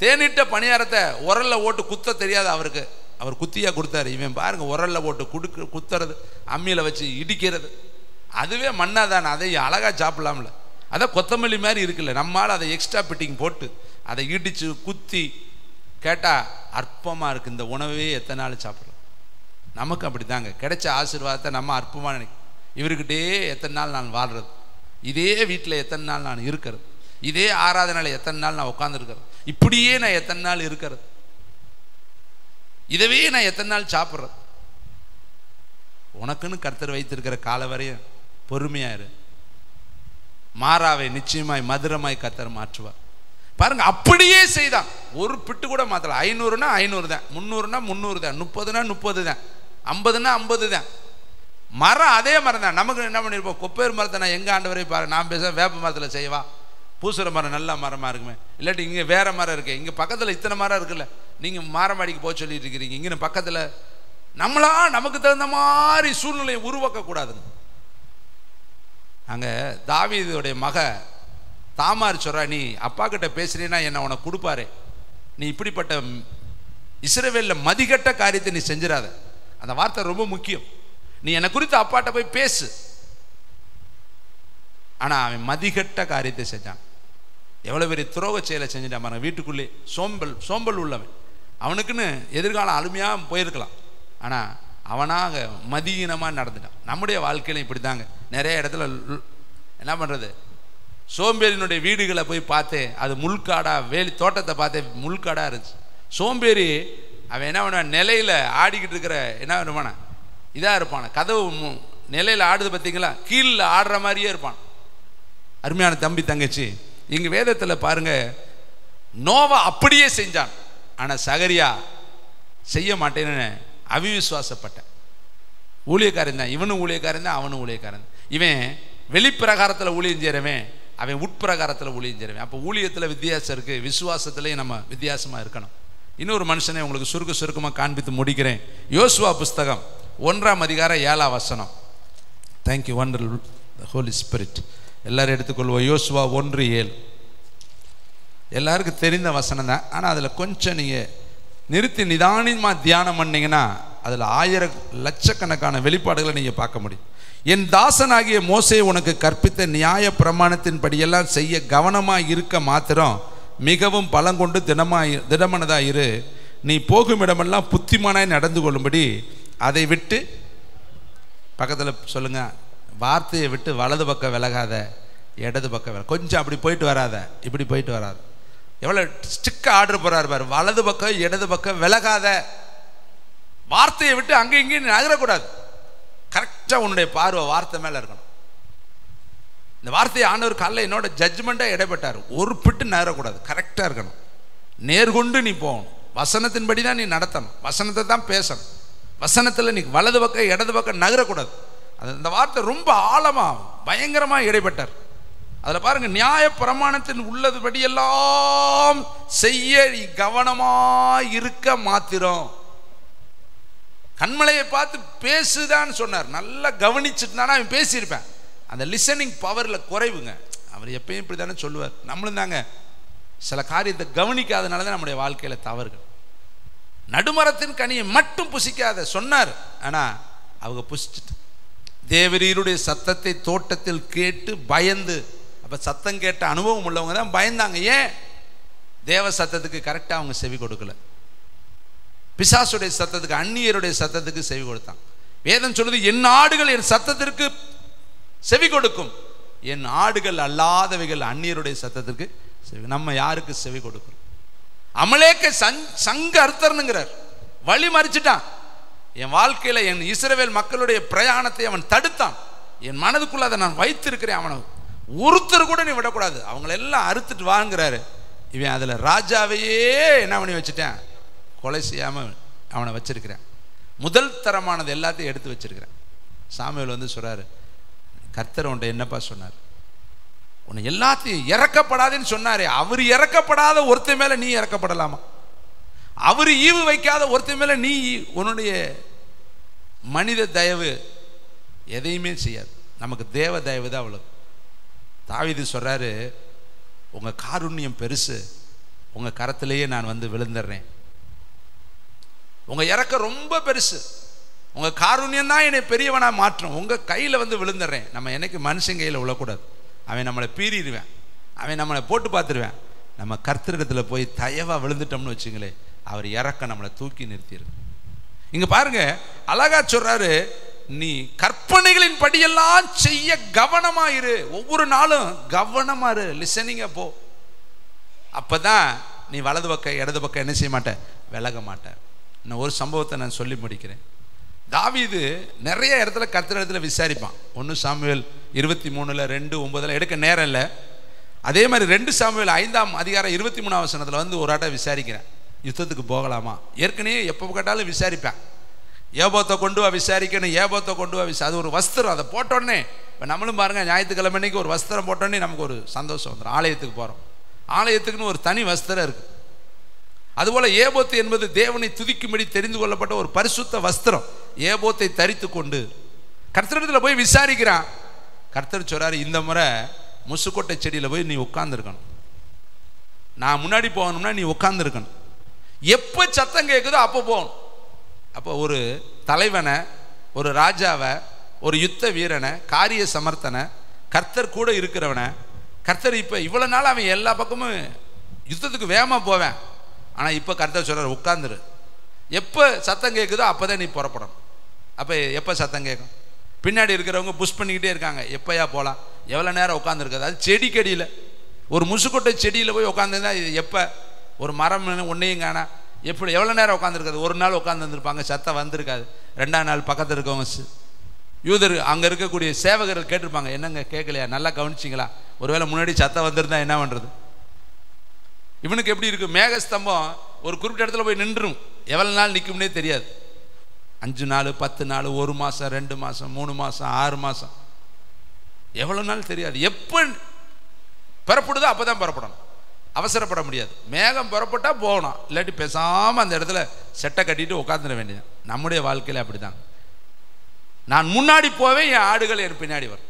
தேனிட்ட பணியாரத்தை உரல்ல ஓட்டு குத்த தெரியாது அவருக்கு, அவர் குத்தியா கொடுத்தாரு. இவன் பாருங்க உரல்ல போட்டு குத்துறது, அம்மியில வச்சு இடிக்கிறது, அதுவே மண்ணாதானே, அதை அழகா சாப்பிடலாம்ல. அதான் கொத்தமல்லி மாதிரி இருக்குல்ல, நம்மால் அதை எக்ஸ்ட்ரா பிட்டிங் போட்டு அதை இடிச்சு குத்தி கேட்டா அற்பமா இருக்கு. இந்த உணவே எத்தனை நாள் சாப்பிட்றோம்? நமக்கு அப்படி தாங்க, கிடைச்ச ஆசீர்வாதத்தை நம்ம அற்பமாக நினைக்கும். இவர்கிட்டே எத்தனை நாள் நான் வாழ்றது, இதே வீட்டில் எத்தனை நாள் நான் இருக்கிறது, இதே ஆராதனையில் எத்தனை நாள் நான் உட்காந்துருக்கிறது, இப்படியே நான் எத்தனை நாள் இருக்கிறது, இதவே நான் எத்தனை நாள் சாப்பிட்றது? உனக்குன்னு கர்த்தர் வைத்திருக்கிற கால வரையும் பொறுமையாயிரு. மாறாவை நிச்சயமாய் மதுரமாய் கர்த்தர் மாற்றுவார். பாருங்க, அப்படியே செய்தான், ஒரு பிட்டு கூட மாத்தல. 500னா 500 தான், 300னா 300 தான், 30னா 30 தான், 50னா 50 தான். மரம் அதே மரம் தான். நமக்கு என்ன பண்ணியிருப்போம், கொப்பேறு மரத்தை நான் எங்கே ஆண்டவரை பாரு, நான் பேச வேப்ப மரத்தில் செய்வா, பூசுற மரம் நல்ல மரமாக இருக்குமே, இல்லாட்டி இங்கே வேற மரம் இருக்கு, இங்கே பக்கத்தில் இத்தனை மரம் இருக்குல்ல, நீங்கள் மாரமாடிக்கு போக சொல்லிட்டு இருக்கிறீங்க, இங்கே பக்கத்தில். நம்மளா நமக்கு தகுந்த மாதிரி சூழ்நிலையை உருவாக்கக்கூடாதுங்க. அங்கே தாவீதுடைய மக தாமார் சொல்றா, நீ அப்பா கிட்ட பேசுறீன்னா என்ன உனக்கு கொடுப்பாரு, நீ இப்படிப்பட்ட இஸ்ரவேலில் மதிகட்ட காரியத்தை நீ செஞ்சிடாத. அந்த வார்த்தை ரொம்ப முக்கியம். நீ என்னை குறித்து அப்பாட்ட போய் பேசு. ஆனா அவன் மதிகட்ட காரியத்தை செஞ்சான். எவ்வளவு பெரிய துரோக செயலை செஞ்சுட்டான். வீட்டுக்குள்ளே சோம்பல் உள்ளவன், அவனுக்குன்னு எதிர்காலம் அருமையாக போயிருக்கலாம், ஆனா அவனாக மதியீனமாக நடந்துட்டான். நம்முடைய வாழ்க்கையில இப்படி தாங்க, நிறைய இடத்துல என்ன பண்றது, சோம்பேறியினுடைய வீடுகளை போய் பார்த்தேன், அது முள்காடா, வேலி தோட்டத்தை பார்த்தேன், முள்காடா இருந்துச்சு. சோம்பேறி அவன் என்ன பண்ணுவான், நிலையில ஆடிக்கிட்டு இருக்கிற என்ன பண்ணுவானா, இதா இருப்பான, கதவு நிலையில ஆடுது பார்த்தீங்களா, கீழே ஆடுற மாதிரியே இருப்பான். அருமையான தம்பி தங்கச்சி, இங்க வேதத்துல பாருங்க, நோவா அப்படியே செஞ்சான், ஆனா சகரியா செய்ய மாட்டேன்னு அவிவிசுவாசப்பட்ட ஊழியக்காரன் தான். இவனும் ஊழியக்காரன் தான், அவனும் ஊழியக்காரன். இவன் வெளிப்பிரகாரத்தில் ஊழியம் செய்கிறவன், அவன் உட்பிரகாரத்தில் ஊழியம் செய்கிறவன். அப்போ ஊழியத்தில் வித்தியாசம் இருக்கு, விசுவாசத்திலையும் நம்ம வித்தியாசமா இருக்கணும். இன்னொரு மனுஷனை உங்களுக்கு சுருக்கமாக காண்பித்து முடிக்கிறேன். யோசுவா புஸ்தகம் 1ஆம் அதிகாரம் 7ஆம் வசனம். Thank you wonderful Holy Spirit. எல்லாரும் எடுத்துக்கொள்வோம். யோசுவா 1:7 எல்லாருக்கும் தெரிந்த வசனம் தான், ஆனால் அதில் கொஞ்சம் நீங்கள் நிறுத்தி நிதானமாக தியானம் பண்ணிங்கன்னா அதில் 1000 லட்சக்கணக்கான வெளிப்பாடுகளை நீங்கள் பார்க்க முடியும். என் தாசனாகிய மோசே உனக்கு கற்பித்த நியாய பிரமாணத்தின் படியெல்லாம் செய்ய கவனமாக இருக்க மாத்திரம் மிகவும் பலங்கொண்டு திடமனதாக இரு. நீ போகும் இடமெல்லாம் புத்திமானாய் நடந்து கொள்ளும்படி அதை விட்டு, பக்கத்தில் சொல்லுங்க, வார்த்தையை விட்டு வலது பக்கம் விலகாத, இடது பக்கம் கொஞ்சம் அப்படி போயிட்டு வராத, இப்படி போயிட்டு வராத. எவ்வளோ ஸ்டிக்காக ஆர்டர் போறாரு பாரு, வலது பக்கம் இடது பக்கம் விலகாத, வார்த்தையை விட்டு அங்கே இங்கேயும் நகரக்கூடாது. கரெக்டாக உன்னுடைய பார்வை வார்த்தை மேலே இருக்கணும். இந்த வார்த்தையை ஆண்டவர் காலையில் என்னோட ஜட்ஜ்மெண்ட்டாக இடைப்பட்டார். ஒரு பிட்டு நகரக்கூடாது, கரெக்டாக இருக்கணும், நேர்கொண்டு நீ போகணும், வசனத்தின்படி தான் நீ நடத்தணும், வசனத்தை தான் பேசணும், வசனத்தில் நீ வலது பக்கம் இடது பக்கம் நகரக்கூடாது. அது இந்த வார்த்தை ரொம்ப ஆழமாக பயங்கரமாக இடைப்பட்டார். அதில் பாருங்க, நியாய பிரமாணத்தின் உள்ளதுபடியெல்லாம் செய்ய நீ கவனமாக இருக்க மாத்திரம். கண்மலையை பார்த்து பேசுதான்னு சொன்னார், நல்லா கவனிச்சுட்டுனா அவன் பேசியிருப்பேன். அந்த லிசனிங் பவரில் குறைவுங்க. அவர் எப்பயும் இப்படி தானே சொல்லுவார். நம்மளும் தாங்க சில காரியத்தை கவனிக்காதனால தான் நம்முடைய வாழ்க்கையில் தவறுகள். நடுமரத்தின் கனியை மட்டும் புசிக்காத சொன்னார், ஆனால் அவங்க புசிச்சுட்டு தேவரீருடைய சத்தத்தை தோட்டத்தில் கேட்டு பயந்து. அப்போ சத்தம் கேட்ட அனுபவம் உள்ளவங்க தான் பயந்தாங்க. ஏன்? தேவ சத்தத்துக்கு கரெக்டாக அவங்க செவி கொடுக்கல. பிசாசுடைய சத்தத்துக்கு, அந்நியருடைய சத்தத்துக்கு செவி கொடுத்தான். வேதம் சொல்லுது, என் ஆடுகள் என் சத்தத்திற்கு செவி கொடுக்கும், என் ஆடுகள் அல்லாதவைகள் அந்நியருடைய சத்தத்திற்கு செவி. நம்ம யாருக்கு செவி கொடுக்கிறோம்? அமலேக்க சங்க அர்த்தர்னுங்கிறார், வழி மறிச்சிட்டான். என் வாழ்க்கையில என் இஸ்ரவேல் மக்களுடைய பிரயாணத்தை அவன் தடுத்தான். என் மனதுக்குள்ள அதை நான் வைத்திருக்கிறேன், அவனை ஒருத்தர் கூட நீ விடக்கூடாது, அவங்களெல்லாம் அறுத்துட்டு வாங்குறாரு. இவன் அதில் ராஜாவையே என்ன பண்ணி வச்சுட்டேன், கொலை செய்யாமல் அவனை வச்சிருக்கிறேன். முதல் தரமானது எல்லாத்தையும் எடுத்து வச்சிருக்கிறேன். சாமுவேல் வந்து சொல்றாரு, கர்த்தர் உன்ட்ட என்னப்பா சொன்னார்? உன்னை எல்லாத்தையும் இறக்கப்படாதுன்னு சொன்னாரே, அவர் இறக்கப்படாத ஒருத்த மேல நீ இறக்கப்படலாமா? அவர் ஈவு வைக்காத ஒருத்த மேல நீ உன்னுடைய மனித தயவு எதையுமே செய்யாது. நமக்கு தேவ தயவு தான் அவ்வளவு. தாவீது சொல்றாரு, உங்க காருண்யம் பெருசு, உங்க கரத்திலேயே நான் வந்து விழுந்துடுறேன். உங்க இறக்கம் ரொம்ப பெருசு, உங்க காருண்யம் தான் என்னை பெரியவனா மாற்றும், உங்க கையில வந்து விழுந்துடுறேன். நம்ம என்னைக்கு மனுஷன் கையில விழக்கூடாது. அவன் நம்மளை பீறிடுவேன், அவன் நம்மளை போட்டு பார்த்துருவேன். நம்ம கர்த்தரிடத்துல போய் தயவா விழுந்துட்டோம்னு வச்சுங்களேன், அவர் இறக்க நம்மளை தூக்கி நிறுத்திடும். இங்க பாருங்க, அழகா சொல்றாரு, நீ கற்பனைகளின் படியெல்லாம் செய்ய கவனமா இரு. ஒவ்வொரு நாளும் கவனமா இரு, லிசனிங்க போ. அப்பதான் நீ வலது பக்கம் இடது பக்கம் என்ன செய்ய மாட்ட, விலக மாட்ட. இன்னும் ஒரு சம்பவத்தை நான் சொல்லி முடிக்கிறேன். தாவீது நிறைய இடத்துல கர்த்தர் இடத்துல விசாரிப்பான். 1 சாமுவேல் 23 2:9 எடுக்க நேரம் இல்லை. அதே மாதிரி 2 சாமுவேல் 5ஆம் அதிகாரம் 23ஆம் வசனத்துல வந்து ஒரு ஆட்ட விசாரிக்கிறேன், யுத்தத்துக்கு போகலாமா? ஏற்கனவே எப்போ கேட்டாலும் விசாரிப்பேன். ஏபோத்தை கொண்டு வா விசாரிக்கணும், ஏபோத்தை கொண்டு வா அது ஒரு வஸ்திரம், அதை போட்டோடனே இப்போ நம்மளும் பாருங்கள், ஞாயிற்றுக்கிழமை அன்னைக்கு ஒரு வஸ்திரம் போட்டோடனே நமக்கு ஒரு சந்தோஷம் வந்துடும். ஆலயத்துக்கு போகிறோம், ஆலயத்துக்குன்னு ஒரு தனி வஸ்திரம் இருக்குது. அதுபோல் ஏபோத்து என்பது தேவனை துதிக்கும்படி தெரிந்து கொள்ளப்பட்ட ஒரு பரிசுத்த வஸ்திரம். ஏபோத்தை தரித்து கொண்டு கர்த்தரிடத்தில் போய் விசாரிக்கிறான். கர்த்தர் சொல்றாரு, இந்த முறை முசுக்கொட்டை செடியில் போய் நீ உட்கார்ந்துருக்கணும், நான் முன்னாடி போகணும்னா நீ உட்கார்ந்துருக்கணும், எப்போ சத்தம் கேட்குதோ அப்போ போகணும். அப்போ ஒரு தலைவனை, ஒரு ராஜாவை, ஒரு யுத்த வீரனை, காரிய சமர்த்தனை, கர்த்தர் கூட இருக்கிறவனை, கர்த்தர் இப்போ இவ்வளோ நாள் அவன் எல்லா பக்கமும் யுத்தத்துக்கு வேகமாக போவேன், ஆனால் இப்போ கர்த்தர் சொல்கிறார் உட்காந்துரு, எப்போ சத்தம் கேட்குதோ அப்போ தான் நீ புறப்படணும். அப்போ எப்போ சத்தம் கேட்கும்? பின்னாடி இருக்கிறவங்க புஷ் பண்ணிக்கிட்டே இருக்காங்க, எப்போயா போகலாம், எவ்வளோ நேரம் உட்காந்துருக்காது. அது செடிக்கடியில் ஒரு முசுக்கொட்டை செடியில் போய் உட்காந்துருந்தா இது எப்போ, ஒரு மரம் ஒன்றையும் காணா, எப்படி எவ்வளோ நேரம் உட்காந்துருக்காது? ஒரு நாள் உட்காந்து வந்துருப்பாங்க, சத்தம் வந்திருக்காது. 2ஆம் நாள் பக்கத்தில் இருக்கவங்க யூதர் அங்கே இருக்கக்கூடிய சேவகர்கள் கேட்டிருப்பாங்க, என்னங்க கேட்கலையா, நல்லா கவனிச்சிங்களா, ஒருவேளை முன்னாடி சத்தம் வந்திருந்தா என்ன பண்ணுறது? இவனுக்கு எப்படி இருக்கு, மேகஸ்தம்பம் ஒரு குறிப்பிட்ட இடத்துல போய் நின்றும், எவ்வளோ நாள் நிற்கும்னே தெரியாது. 5 நாள் 10 நாள் 1 மாதம் 2 மாதம் 3 மாதம் 6 மாதம் எவ்வளோ நாள் தெரியாது. எப்போ புறப்படுதோ அப்போ தான் புறப்படணும், அவசரப்பட முடியாது. மேகம் புறப்பட்டால் போகணும், இல்லாட்டி பேசாமல் அந்த இடத்துல செட்டை கட்டிட்டு உட்காந்துட வேண்டியது. நம்முடைய வாழ்க்கையில் அப்படி தான். நான் முன்னாடி போவேன், என் ஆடுகள் என் பின்னாடி வரும்.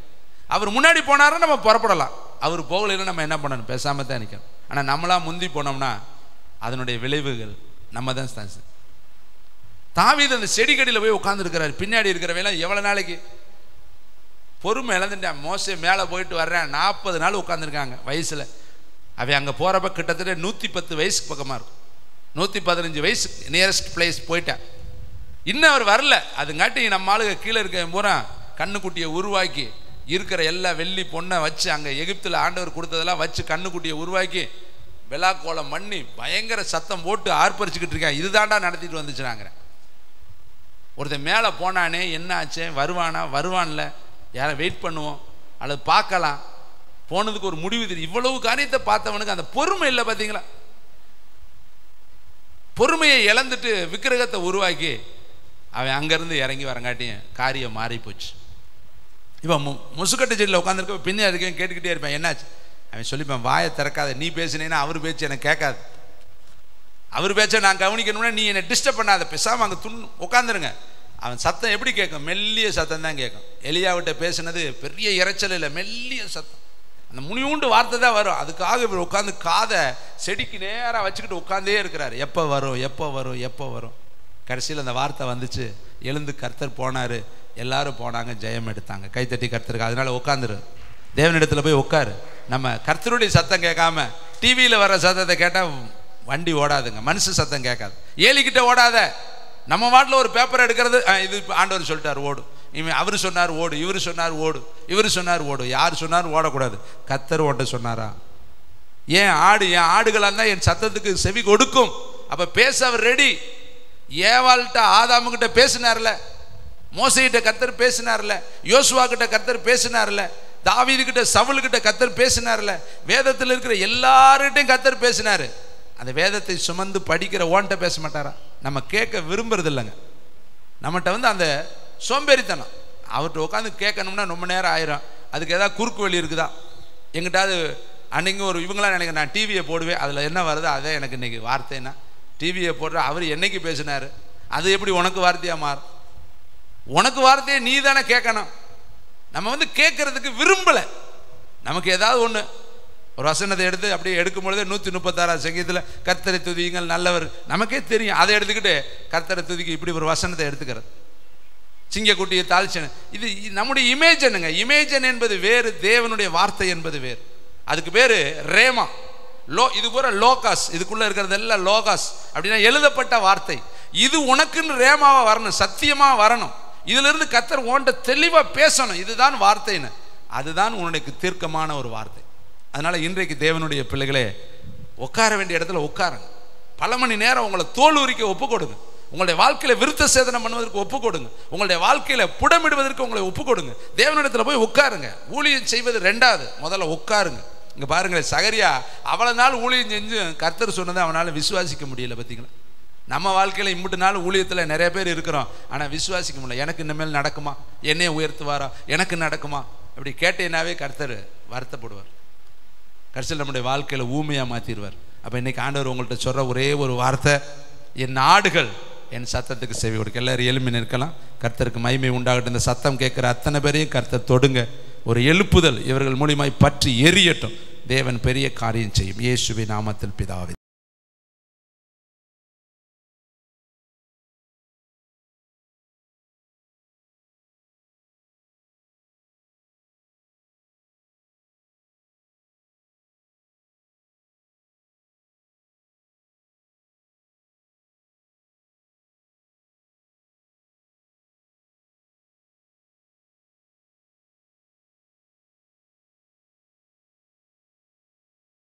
அவர் முன்னாடி போனாருன்னா நம்ம புறப்படலாம், அவர் போகலைன்னா நம்ம என்ன பண்ணணும், பேசாமல் தான் நிற்கணும். ஆனால் நம்மளாம் முந்தி போனோம்னா அதனுடைய விளைவுகள் நம்ம தான். தாவீது அந்த செடிக்கடியில் போய் உட்காந்துருக்கிறார், பின்னாடி இருக்கிறவெல்லாம் எவ்வளோ நாளைக்கு பொறுமை இழந்துட்டேன். மோசே மேலே போயிட்டு வர்றேன், 40 நாள் உட்காந்துருக்காங்க வயசில். அவன் அங்கே போகிறப்ப கிட்டத்தட்ட 110 வயசுக்கு பக்கமாக இருக்கும், 115 வயசு நியரஸ்ட் பிளேஸ் போயிட்டேன். இன்னும் அவர் வரல. அதுங்காட்டி நம்ம ஆளுங்க கீழே இருக்க பூரா கண்ணுக்குட்டியை உருவாக்கி இருக்கிற எல்லா வெள்ளி பொண்ணை வச்சு, அங்கே எகிப்தில் ஆண்டவர் கொடுத்ததெல்லாம் வச்சு கண்ணுக்குட்டியை உருவாக்கி விழாக்கோலம் பண்ணி பயங்கர சத்தம் போட்டு ஆர்ப்பரிச்சுக்கிட்டு இருக்கேன். இதுதான்டா நடத்திட்டு வந்துச்சுனாங்கிறேன். ஒருத்தன் மேலே போனானே, என்ன ஆச்சு, வருவானா, வருவான்ல, யாரை வெயிட் பண்ணுவோம் அல்லது பார்க்கலாம், போனதுக்கு ஒரு முடிவு தெரியும். இவ்வளவு காரியத்தை பார்த்தவனுக்கு அந்த பொறுமை இல்லை. பார்த்தீங்களா, பொறுமையை இழந்துட்டு விக்கிரகத்தை உருவாக்கி அவன் அங்கேருந்து இறங்கி வரங்காட்டியும் காரியம் மாறி போச்சு. இப்போ முசுக்கட்டை செடியில் உட்காந்துருக்க பின்னே இருக்கேன், கேட்டுக்கிட்டே இருப்பேன், என்னாச்சு? அவன் சொல்லிப்பேன், வாயை திறக்காத, நீ பேசினேன்னா அவர் பேச்சு எனக்கு கேட்காது, அவர் பேச்சை நான் கவனிக்கணும்னா நீ என்னை டிஸ்டர்ப் பண்ணாத, பேசாமல் அங்கே உட்காந்துருங்க. அவன் சத்தம் எப்படி கேட்கும்? மெல்லிய சத்தம் தான் கேட்கும். எலியாவிட்ட பேசினது பெரிய இறைச்சல் இல்லை, மெல்லிய சத்தம், அந்த முனிவுண்டு வார்த்தை தான் வரும். அதுக்காக இவர் உட்காந்து காதை செடிக்கு நேராக வச்சுக்கிட்டு உட்காந்தே இருக்கிறார். எப்போ வரும், எப்போ வரும், எப்போ வரும்? கடைசியில் அந்த வார்த்தை வந்துச்சு, எழுந்து கர்த்தர் போனார், எல்லாரும் போனாங்க, ஜெயம் எடுத்தாங்க. கைத்தட்டி கர்த்தருக்கு. அதனால உட்காந்துரு, தேவனிடத்தில் போய் உட்காரு. நம்ம கர்த்தருடைய சத்தம் கேட்காம டிவியில் வர சத்தத்தை கேட்டால் வண்டி ஓடாதுங்க, மனுஷ சத்தம் கேட்காது. ஏலிக்கிட்ட ஓடாத, நம்ம வாட்டில் ஒரு பேப்பர் எடுக்கிறது, இது ஆண்டவர் சொல்லிட்டார் ஓடு, இவன் அவர் சொன்னார் ஓடு, இவர் சொன்னார் ஓடு, இவர் சொன்னார் ஓடு. யார் சொன்னார் ஓடக்கூடாது? கர்த்தர் ஓட்ட சொன்னாரா? ஏன் ஆடு, என் ஆடுகளாக இருந்தால் என் சத்தத்துக்கு செவி கொடுக்கும். அப்போ பேச அவர் ரெடி. ஏவாள்கிட்ட ஆதாமுகிட்ட பேசினார்ல, மோசைகிட்ட கர்த்தர் பேசினார்ல, யோசுவா கிட்ட கர்த்தர் பேசினார்ல, தாவீது கிட்ட சவுல் கிட்ட கர்த்தர் பேசினார்ல, வேதத்தில் இருக்கிற எல்லார்கிட்டையும் கர்த்தர் பேசினாரு. அந்த வேதத்தை சுமந்து படிக்கிற ஓன்ட்ட பேச மாட்டாரா? நம்ம கேட்க விரும்புறது இல்லைங்க. நம்மகிட்ட அந்த சோம்பேறித்தனம். அவர்கிட்ட உட்காந்து கேட்கணும்னா ரொம்ப நேரம் ஆயிரும். அதுக்கு ஏதாவது குறுக்கு வழி இருக்குதா? எங்கிட்டாவது அன்றைக்கி இவங்களாம் நினைக்கிறேன், நான் டிவியை போடுவேன், அதில் என்ன வருதோ அதே எனக்கு இன்றைக்கி வார்த்தைன்னா. டிவியை போடுற அவர் என்னைக்கு பேசினார், அது எப்படி உனக்கு வார்த்தையாக மாறும்? உனக்கு வார்த்தையை நீ தானே கேட்கணும். நம்ம கேட்கறதுக்கு விரும்பலை. நமக்கு ஏதாவது ஒன்று ஒரு வசனத்தை எடுத்து அப்படியே எடுக்கும் பொழுது 136 சங்கீதத்தில் கர்த்தரை துதியுங்கள் நல்லவர், நமக்கே தெரியும். அதை எடுத்துக்கிட்டு கர்த்தரை துதிக்கு இப்படி ஒரு வசனத்தை எடுத்துக்கிறது. சிங்கக்குட்டியை தாழ்ச்சன, இது நம்முடைய இமேஜனுங்க. இமேஜன் என்பது வேறு, தேவனுடைய வார்த்தை என்பது வேறு. அதுக்கு பேர் ரேமா. இது பூரா லோகாஸ், இதுக்குள்ள இருக்கிறது எல்லாம் லோகாஸ் அப்படின்னா எழுதப்பட்ட வார்த்தை. இது உனக்குன்னு ரேமாவா வரணும், சத்தியமா வரணும். இதுல இருந்து கர்த்தர் உன்கிட்ட தெளிவா பேசணும், இதுதான் வார்த்தைன்னு. அதுதான் உனக்கு தீர்க்கமான ஒரு வார்த்தை. அதனால இன்றைக்கு தேவனுடைய பிள்ளைகளே, உட்கார வேண்டிய இடத்துல உட்காருங்க. பல மணி நேரம் உங்களை தோல் உரிக்க ஒப்பு கொடுங்க. உங்களுடைய வாழ்க்கையில விருத்த சேதனம் பண்ணுவதற்கு ஒப்பு கொடுங்க. உங்களுடைய வாழ்க்கையில புடமிடுவதற்கு உங்களை ஒப்பு கொடுங்க. தேவனிடத்துல போய் உட்காருங்க. ஊழியம் செய்வது ரெண்டாவது, முதல்ல உட்காருங்க. இங்க பாருங்களேன், சகரியா அவ்வளவு நாள் ஊழியம் செஞ்சு கர்த்தர் சொன்னதை அவனால விசுவாசிக்க முடியல. பார்த்தீங்களா? நம்ம வாழ்க்கையில இம்புட்டு நாள் ஊழியத்தில் நிறைய பேர் இருக்கிறோம், ஆனால் விசுவாசிக்க முடியல. எனக்கு இனிமேல் நடக்குமா, என்னையே உயர்த்துவாரா, எனக்கு நடக்குமா அப்படி கேட்டேனாவே கர்த்தர் வருத்தப்படுவார். கடைசியில் நம்முடைய வாழ்க்கையில் ஊமையாக மாற்றிடுவார். அப்போ இன்னைக்கு ஆண்டவர் உங்கள்கிட்ட சொல்கிற ஒரே ஒரு வார்த்தை, என் ஆடுகள் என் சத்தத்துக்கு செவி கொடுக்க. எல்லாரும் எழுப்பி நிற்கலாம். கர்த்தருக்கு மகிமை உண்டாகட்டும். இந்த சத்தம் கேட்குற அத்தனை பேரையும் கர்த்தர் தொடுங்க. ஒரு எழுப்புதல் இவர்கள் மூலியமாய் பற்றி எரியட்டும். தேவன் பெரிய காரியம் செய்யும். இயேசுவின் நாமத்தில் பிதாவே.